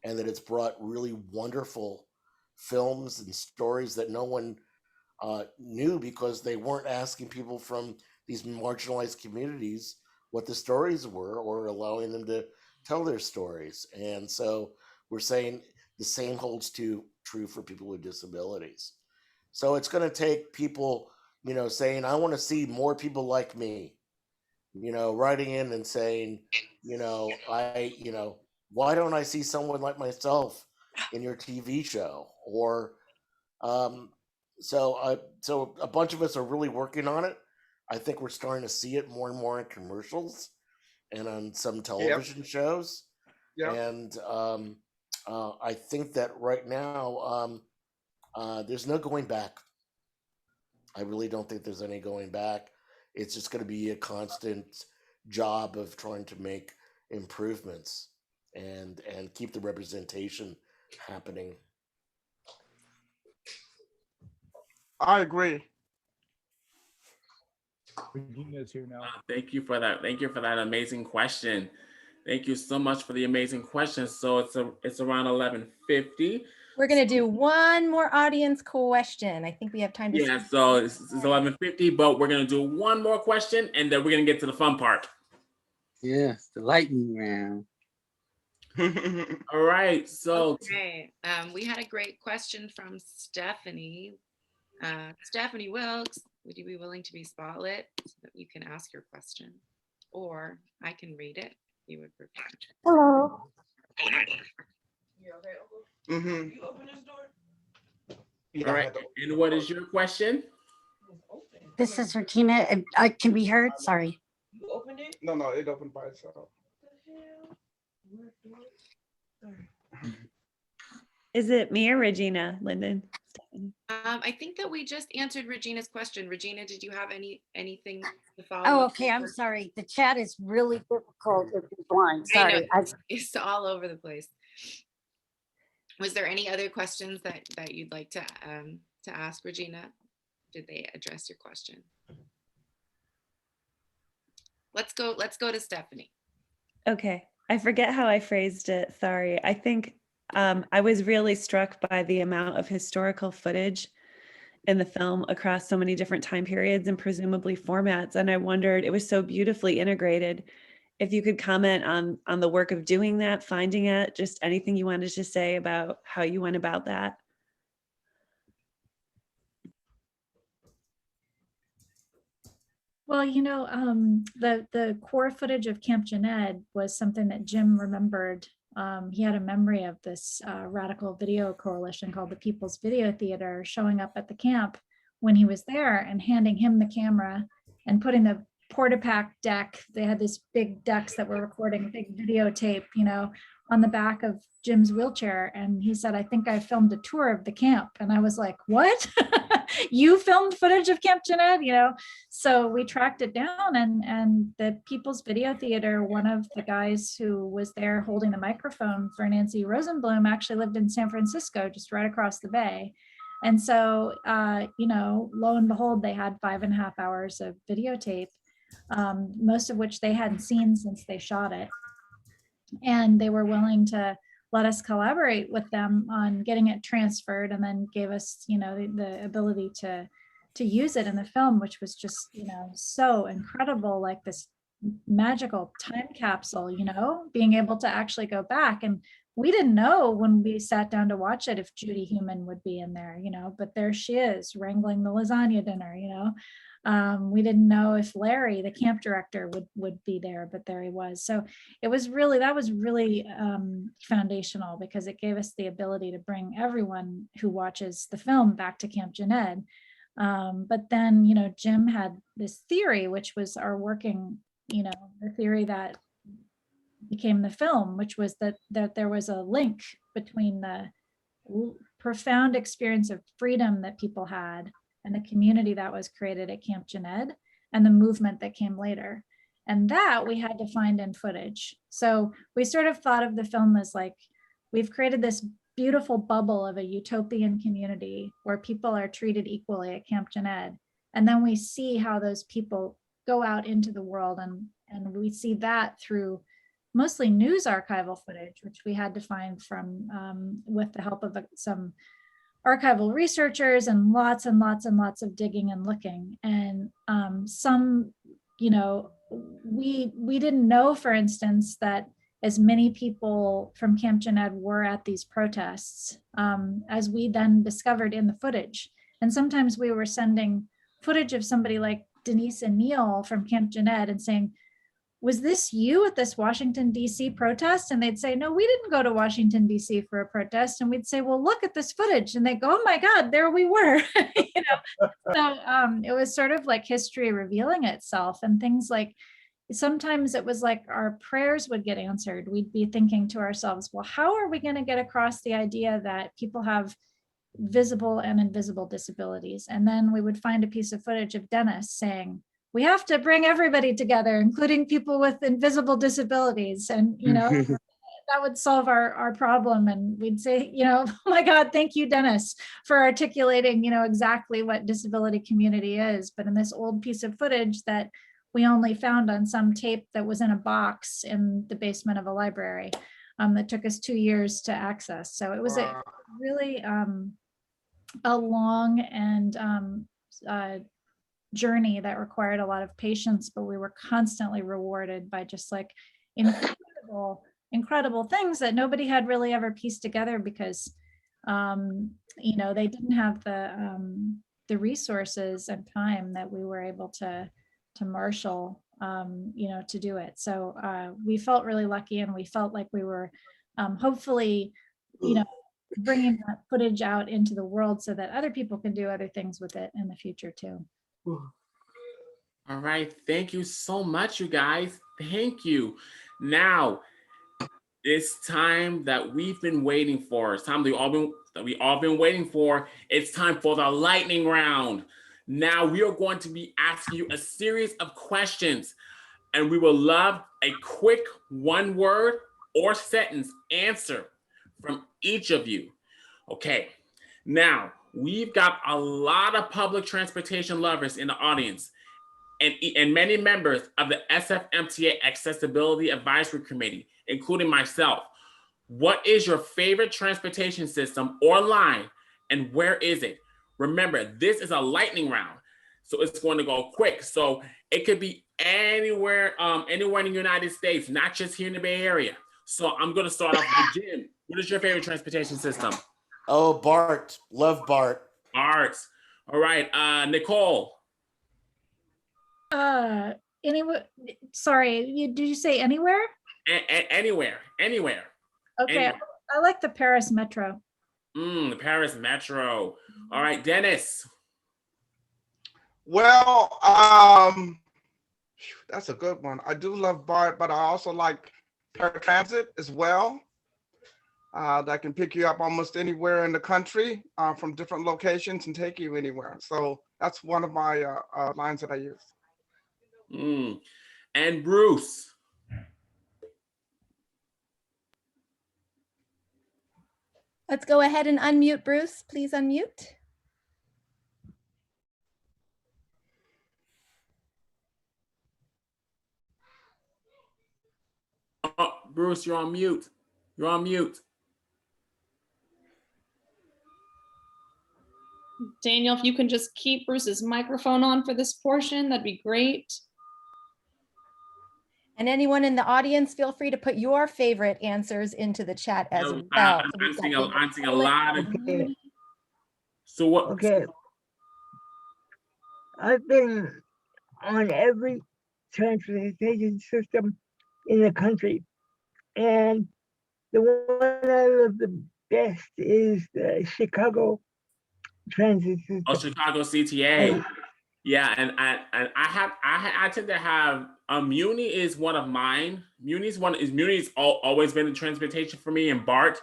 [SPEAKER 7] and that it's brought really wonderful films and stories that no one knew, because they weren't asking people from these marginalized communities what the stories were or allowing them to tell their stories. And so we're saying the same holds true for people with disabilities. So it's going to take people, saying, I want to see more people like me, writing in and saying, why don't I see someone like myself in your TV show? Or so a bunch of us are really working on it. I think we're starting to see it more and more in commercials and on some television shows.
[SPEAKER 8] Yep.
[SPEAKER 7] And I think that right now there's no going back. I really don't think there's any going back. It's just going to be a constant job of trying to make improvements and keep the representation happening.
[SPEAKER 8] I agree.
[SPEAKER 16] Regina's here now.
[SPEAKER 3] Thank you for that. Thank you for that amazing question. Thank you so much for the amazing question. So it's around 11:50.
[SPEAKER 1] We're going to do one more audience question. I think we have time to.
[SPEAKER 3] Yeah, so it's 11:50, but we're going to do one more question, and then we're going to get to the fun part.
[SPEAKER 4] Yes, the lightning round.
[SPEAKER 3] All right, so
[SPEAKER 13] Okay, we had a great question from Stephanie. Stephanie Wilkes, would you be willing to be spotlit so that you can ask your question? Or I can read it if you would prefer.
[SPEAKER 16] Hello.
[SPEAKER 8] Mm-hmm.
[SPEAKER 11] You open this door?
[SPEAKER 8] Yeah,
[SPEAKER 3] all right, and what is your question?
[SPEAKER 16] This is Regina. I can be heard. Sorry.
[SPEAKER 11] You opened it?
[SPEAKER 8] No, it opened by itself.
[SPEAKER 17] Is it me or Regina, Lyndon?
[SPEAKER 13] I think that we just answered Regina's question. Regina, did you have anything to follow
[SPEAKER 16] Oh,
[SPEAKER 13] up
[SPEAKER 16] okay.
[SPEAKER 13] with?
[SPEAKER 16] I'm sorry. The chat is really difficult if you're blind.
[SPEAKER 13] I know,
[SPEAKER 16] Sorry.
[SPEAKER 13] it's all over the place. Was there any other questions that you'd like to ask Regina? Did they address your question? Let's go to Stephanie.
[SPEAKER 17] Okay. I forget how I phrased it. Sorry. I think I was really struck by the amount of historical footage in the film across so many different time periods and presumably formats. And I wondered, it was so beautifully integrated. If you could comment on the work of doing that, finding it, just anything you wanted to say about how you went about that.
[SPEAKER 9] Well, the core footage of Camp Jened was something that Jim remembered. He had a memory of this radical video coalition called the People's Video Theater showing up at the camp when he was there and handing him the camera and putting the Portapack deck. They had these big decks that were recording big videotape, on the back of Jim's wheelchair. And he said, I think I filmed a tour of the camp. And I was like, what? You filmed footage of Camp Jened, So we tracked it down, and the People's Video Theater, one of the guys who was there holding the microphone for Nancy Rosenblum actually lived in San Francisco, just right across the bay. And so, lo and behold, they had 5.5 hours of videotape, most of which they hadn't seen since they shot it. And they were willing to let us collaborate with them on getting it transferred, and then gave us, the ability to use it in the film, which was just, so incredible, like this magical time capsule, being able to actually go back. And we didn't know when we sat down to watch it if Judy Heumann would be in there, but there she is wrangling the lasagna dinner, we didn't know if Larry, the camp director, would be there, but there he was. So that was really foundational, because it gave us the ability to bring everyone who watches the film back to Camp Jened. But then, Jim had this theory, which was our working, the theory that became the film, which was that there was a link between the profound experience of freedom that people had and the community that was created at Camp Jened and the movement that came later. And that we had to find in footage. So we sort of thought of the film as like, we've created this beautiful bubble of a utopian community where people are treated equally at Camp Jened. And then we see how those people go out into the world, and we see that through mostly news archival footage, which we had to find from, with the help of some archival researchers, and lots of digging and looking. And some, we didn't know, for instance, that as many people from Camp Jened were at these protests, as we then discovered in the footage. And sometimes we were sending footage of somebody like Denise and Neil from Camp Jened and saying, was this you at this Washington, D.C. protest? And they'd say, no, we didn't go to Washington, D.C. for a protest. And we'd say, well, look at this footage. And they go, oh my God, there we were. So it was sort of like history revealing itself, and things like, sometimes it was like our prayers would get answered. We'd be thinking to ourselves, well, how are we going to get across the idea that people have visible and invisible disabilities? And then we would find a piece of footage of Dennis saying, we have to bring everybody together, including people with invisible disabilities. And, that would solve our problem. And we'd say, oh my God, thank you, Dennis, for articulating, exactly what disability community is. But in this old piece of footage that we only found on some tape that was in a box in the basement of a library, that took us 2 years to access. So it was a really a long and journey that required a lot of patience, but we were constantly rewarded by just like incredible incredible things that nobody had really ever pieced together because, they didn't have the resources and time that we were able to marshal, to do it. So we felt really lucky, and we felt like we were hopefully, bringing that footage out into the world so that other people can do other things with it in the future too.
[SPEAKER 3] All right, thank you so much, you guys. Thank you. Now, it's time that we've been waiting for. It's time that we all been waiting for. It's time for the lightning round. Now we are going to be asking you a series of questions, and we will love a quick one-word or sentence answer from each of you. Okay, now we've got a lot of public transportation lovers in the audience, and many members of the SFMTA Accessibility Advisory Committee, including myself. What is your favorite transportation system or line, and where is it? Remember, this is a lightning round, so it's going to go quick. So it could be anywhere, anywhere in the United States, not just here in the Bay Area. So I'm going to start off with Jim. What is your favorite transportation system?
[SPEAKER 7] Oh, BART. Love BART.
[SPEAKER 3] BART. All right, Nicole.
[SPEAKER 9] Anywhere. Sorry, did you say anywhere?
[SPEAKER 3] Anywhere.
[SPEAKER 9] Okay,
[SPEAKER 3] Anywhere.
[SPEAKER 9] I like the Paris Metro.
[SPEAKER 3] The Paris Metro. All right, Dennis.
[SPEAKER 8] Well, that's a good one. I do love BART, but I also like paratransit as well. That can pick you up almost anywhere in the country from different locations and take you anywhere. So that's one of my lines that I use.
[SPEAKER 3] And Bruce.
[SPEAKER 1] Let's go ahead and unmute Bruce. Please unmute.
[SPEAKER 3] Oh, Bruce, you're on mute. You're on mute.
[SPEAKER 10] Daniel, if you can just keep Bruce's microphone on for this portion, that'd be great.
[SPEAKER 1] And anyone in the audience, feel free to put your favorite answers into the chat as well.
[SPEAKER 3] I'm seeing a lot of. So what?
[SPEAKER 12] Okay. I've been on every transportation system in the country, and the one I love the best is the Chicago transit system.
[SPEAKER 3] Oh, Chicago CTA. Yeah, and I tend to have Muni is one of mine. Muni's always been the transportation for me, and BART.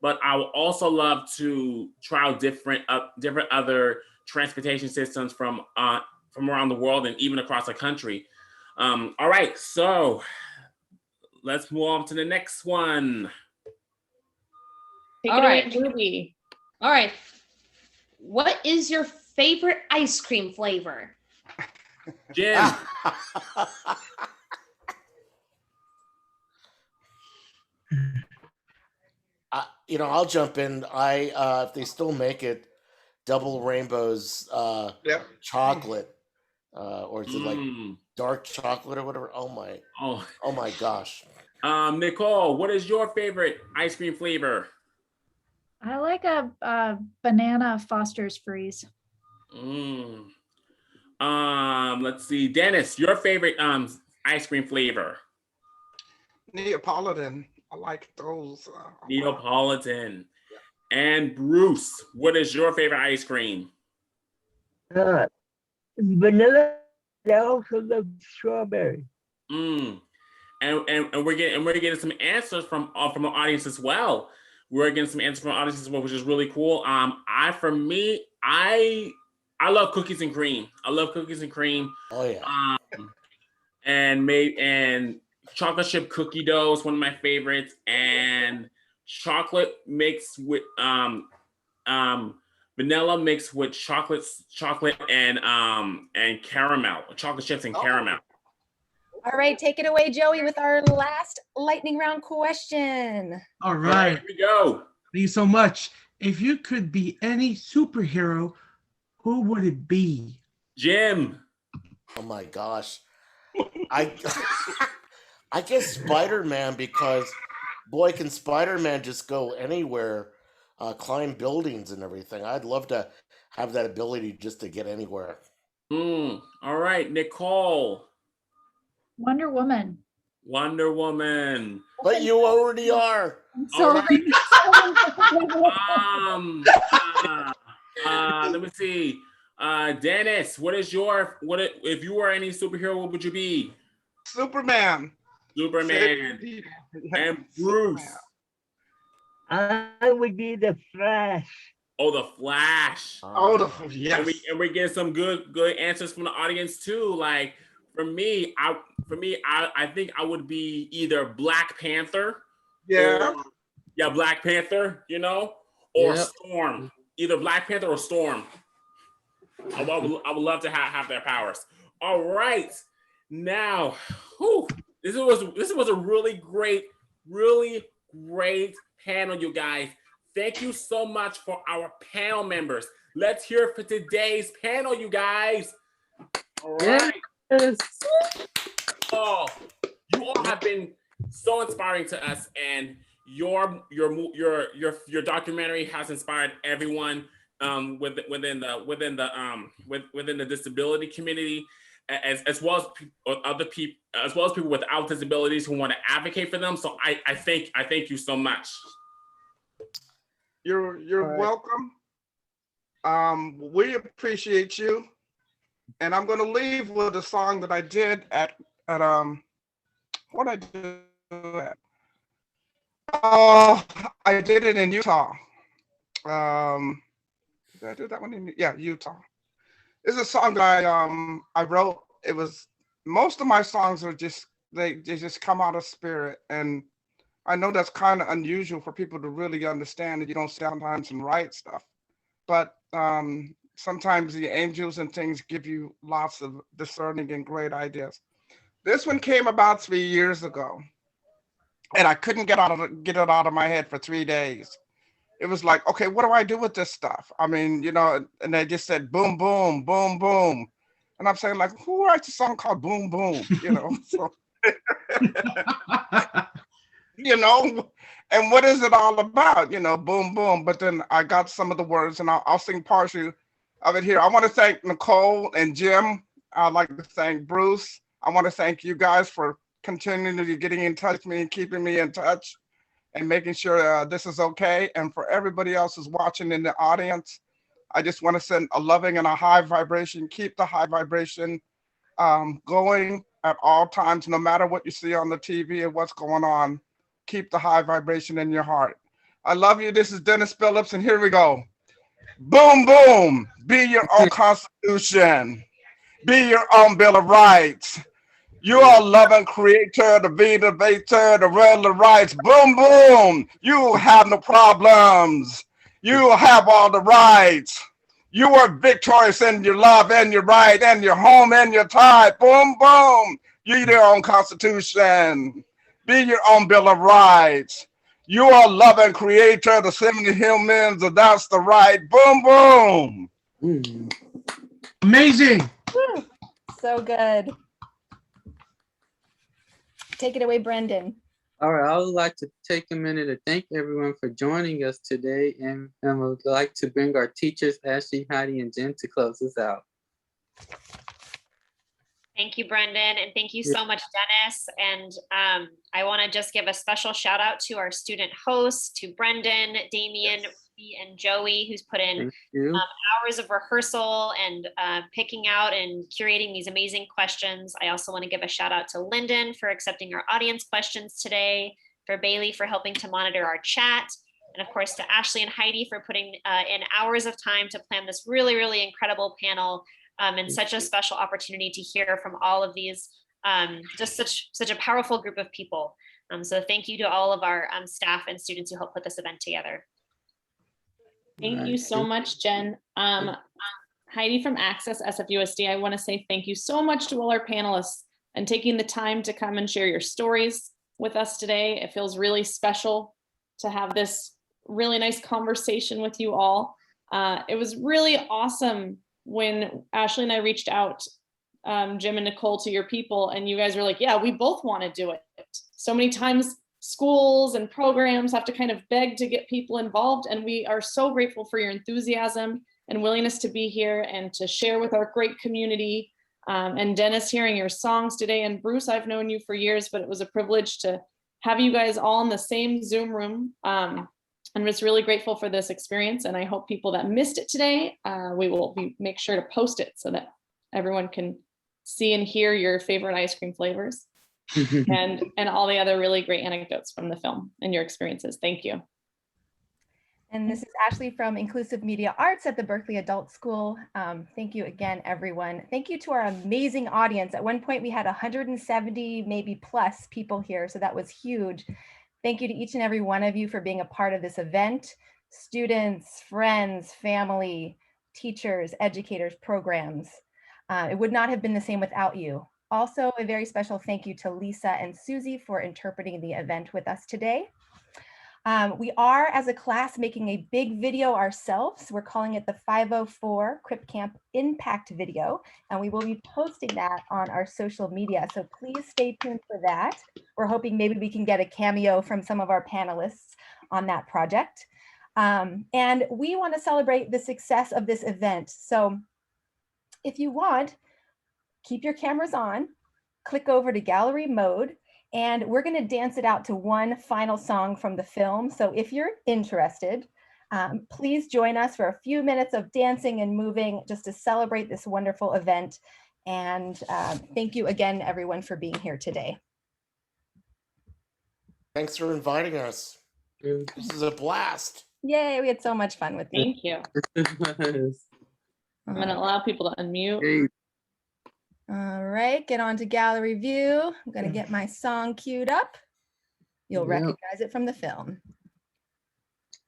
[SPEAKER 3] But I would also love to try out different other transportation systems from around the world and even across the country. All right, so let's move on to the next one.
[SPEAKER 10] Take it away, Ruby.
[SPEAKER 5] All right. What is your favorite ice cream flavor?
[SPEAKER 3] Jim.
[SPEAKER 7] I'll jump in. If they still make it, Double Rainbow's chocolate, or is it like dark chocolate or whatever? Oh my gosh.
[SPEAKER 3] Nicole, what is your favorite ice cream flavor?
[SPEAKER 9] I like a banana Foster's Freeze.
[SPEAKER 3] Let's see, Dennis, your favorite ice cream flavor?
[SPEAKER 8] Neapolitan. I like those.
[SPEAKER 3] Neapolitan. And Bruce, what is your favorite ice cream?
[SPEAKER 12] Vanilla. I also love strawberry.
[SPEAKER 3] And we're getting some answers from the audience as well. We're getting some answers from the audience as well, which is really cool. I love cookies and cream. I love cookies and cream.
[SPEAKER 7] Oh yeah.
[SPEAKER 3] And chocolate chip cookie dough is one of my favorites, and chocolate mixed with vanilla mixed with chocolate and caramel, chocolate chips and caramel.
[SPEAKER 1] All right, take it away, Joey, with our last lightning round question.
[SPEAKER 6] All right.
[SPEAKER 3] Here we go.
[SPEAKER 6] Thank you so much. If you could be any superhero, who would it be?
[SPEAKER 3] Jim.
[SPEAKER 7] Oh my gosh. I guess Spider-Man, because boy, can Spider-Man just go anywhere, climb buildings and everything. I'd love to have that ability just to get anywhere.
[SPEAKER 3] All right, Nicole.
[SPEAKER 9] Wonder Woman.
[SPEAKER 3] Wonder Woman.
[SPEAKER 7] But you already are.
[SPEAKER 3] All right. Let me see. Dennis, if you were any superhero, what would you be?
[SPEAKER 8] Superman.
[SPEAKER 3] Superman. And Bruce.
[SPEAKER 12] I would be the Flash.
[SPEAKER 3] Oh, the Flash.
[SPEAKER 8] Yes.
[SPEAKER 3] And we get some good answers from the audience too. Like for me, I think I would be either Black Panther.
[SPEAKER 8] Yeah.
[SPEAKER 3] Black Panther, or
[SPEAKER 4] Yep.
[SPEAKER 3] Storm. Either Black Panther or Storm. I would love to have their powers. All right. Now, this was a really great panel, you guys. Thank you so much for our panel members. Let's hear it for today's panel, you guys. All right.
[SPEAKER 4] Yes.
[SPEAKER 3] Oh, you all have been so inspiring to us, and your documentary has inspired everyone within the disability community, as well as other people, as well as people without disabilities who want to advocate for them. So I thank you so much.
[SPEAKER 8] You're welcome. We appreciate you. And I'm going to leave with a song that I did at what I did at. I did it in Utah. Did I do that one in Utah? It's a song that I wrote. It was, most of my songs are just they just come out of spirit, and I know that's kind of unusual for people to really understand that you don't sometimes write stuff, but sometimes the angels and things give you lots of discerning and great ideas. This one came about 3 years ago, and I couldn't get it out of my head for 3 days. It was like, okay, what do I do with this stuff? I mean, and they just said, boom, boom, boom, boom. And I'm saying, like, who writes a song called Boom, Boom? So, and what is it all about? Boom, boom. But then I got some of the words, and I'll sing partially of it here. I want to thank Nicole and Jim. I'd like to thank Bruce. I want to thank you guys for continually getting in touch with me and keeping me in touch and making sure this is okay. And for everybody else who's watching in the audience, I just want to send a loving and a high vibration. Keep the high vibration going at all times, no matter what you see on the TV and what's going on. Keep the high vibration in your heart. I love you. This is Dennis Billups, and here we go. Boom, boom. Be your own Constitution. Be your own Bill of Rights. You are loving creator, the innovator, the world of rights. Boom, boom. You have no problems. You have all the rights. You are victorious in your love and your right and your home and your tribe. Boom, boom. You your own Constitution. Be your own Bill of Rights. You are loving creator, the 70 humans, and that's the right. Boom, boom.
[SPEAKER 6] Amazing.
[SPEAKER 1] Woo. So good. Take it away, Brendan.
[SPEAKER 4] All right, I would like to take a minute to thank everyone for joining us today, and I would like to bring our teachers, Ashley, Heidi, and Jen, to close us out.
[SPEAKER 18] Thank you, Brendan, and thank you so much, Dennis. And I want to just give a special shout out to our student hosts, to Brendan, DeMian, and Joey, who's put in hours of rehearsal and picking out and curating these amazing questions. I also want to give a shout out to Lyndon for accepting our audience questions today, for Bailey for helping to monitor our chat, and of course to Ashley and Heidi for putting in hours of time to plan this really, really incredible panel. And such a special opportunity to hear from all of these, just such a powerful group of people. So thank you to all of our staff and students who helped put this event together.
[SPEAKER 10] Thank you so much, Jen. Heidi from AccessSFUSD, I want to say thank you so much to all our panelists and taking the time to come and share your stories with us today. It feels really special to have this really nice conversation with you all. It was really awesome when Ashley and I reached out, Jim and Nicole, to your people, and you guys were like, yeah, we both want to do it. So many times schools and programs have to kind of beg to get people involved. And we are so grateful for your enthusiasm and willingness to be here and to share with our great community. And Dennis, hearing your songs today, and Bruce, I've known you for years, but it was a privilege to have you guys all in the same Zoom room. And was really grateful for this experience. And I hope people that missed it today, we will make sure to post it so that everyone can see and hear your favorite ice cream flavors and all the other really great anecdotes from the film and your experiences. Thank you.
[SPEAKER 1] And this is Ashley from Inclusive Media Arts at the Berkeley Adult School. Thank you again, everyone. Thank you to our amazing audience. At one point we had 170, maybe plus people here, so that was huge. Thank you to each and every one of you for being a part of this event. Students, friends, family, teachers, educators, programs. It would not have been the same without you. Also, a very special thank you to Lisa and Susie for interpreting the event with us today. We are, as a class, making a big video ourselves. We're calling it the 504 Crip Camp Impact Video, and we will be posting that on our social media. So please stay tuned for that. We're hoping maybe we can get a cameo from some of our panelists on that project. And we want to celebrate the success of this event. So if you want, keep your cameras on, click over to gallery mode, and we're going to dance it out to one final song from the film. So if you're interested, please join us for a few minutes of dancing and moving just to celebrate this wonderful event. And thank you again, everyone, for being here today.
[SPEAKER 7] Thanks for inviting us. This is a blast.
[SPEAKER 1] Yay, we had so much fun with you.
[SPEAKER 10] Thank you. I'm going to allow people to unmute.
[SPEAKER 1] All right, get on to gallery view. I'm going to get my song queued up. You'll recognize it from the film.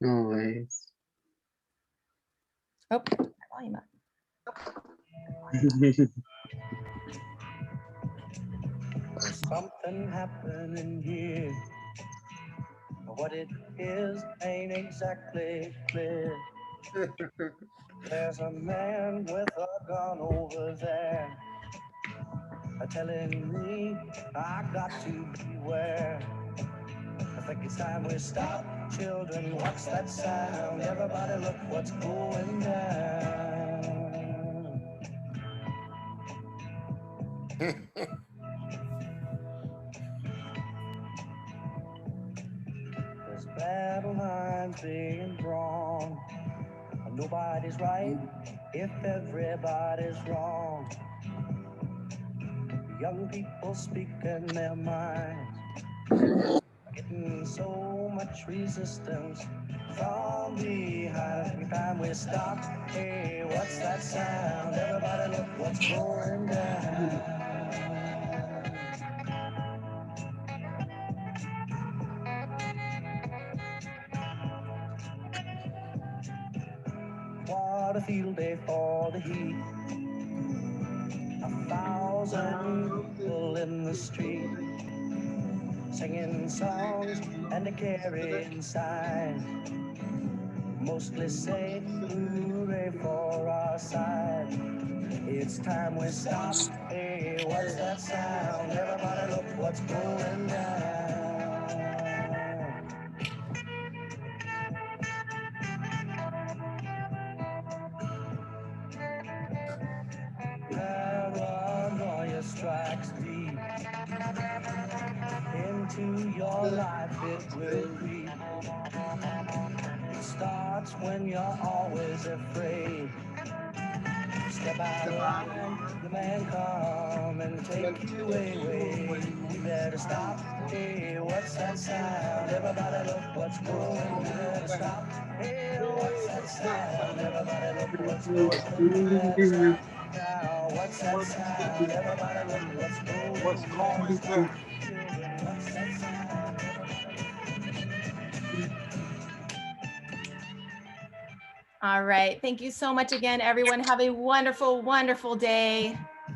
[SPEAKER 4] Always.
[SPEAKER 1] Oh, volume up.
[SPEAKER 19] There's something happening here. What it is ain't exactly clear. There's a man with a gun over there, telling me I got to beware. I think it's time we stop. Children, what's that sound? Everybody look what's going down. There's battle lines being drawn. Nobody's right if everybody's wrong. Young people speaking their minds, getting so much resistance from behind. Every time we stop, hey, what's that sound? Everybody look what's going down. What a field day for the heat. 1,000 people in the street, singing songs and carrying signs, mostly say hooray for our side. It's time we stop. Hey, what's that sound? Everybody look what's going down. Paranoia strikes deep into your life, it will reap. It starts when you're always afraid. Step out of line, the man come and take you away. We better stop. Hey, what's that sound? Everybody look what's going. We better stop. Hey, what's that sound? Everybody look what's going. We better stop. Now, what's that sound? Everybody look what's going. What's going on? What's that sound?
[SPEAKER 1] All right, thank you so much again, everyone. Have a wonderful, wonderful day.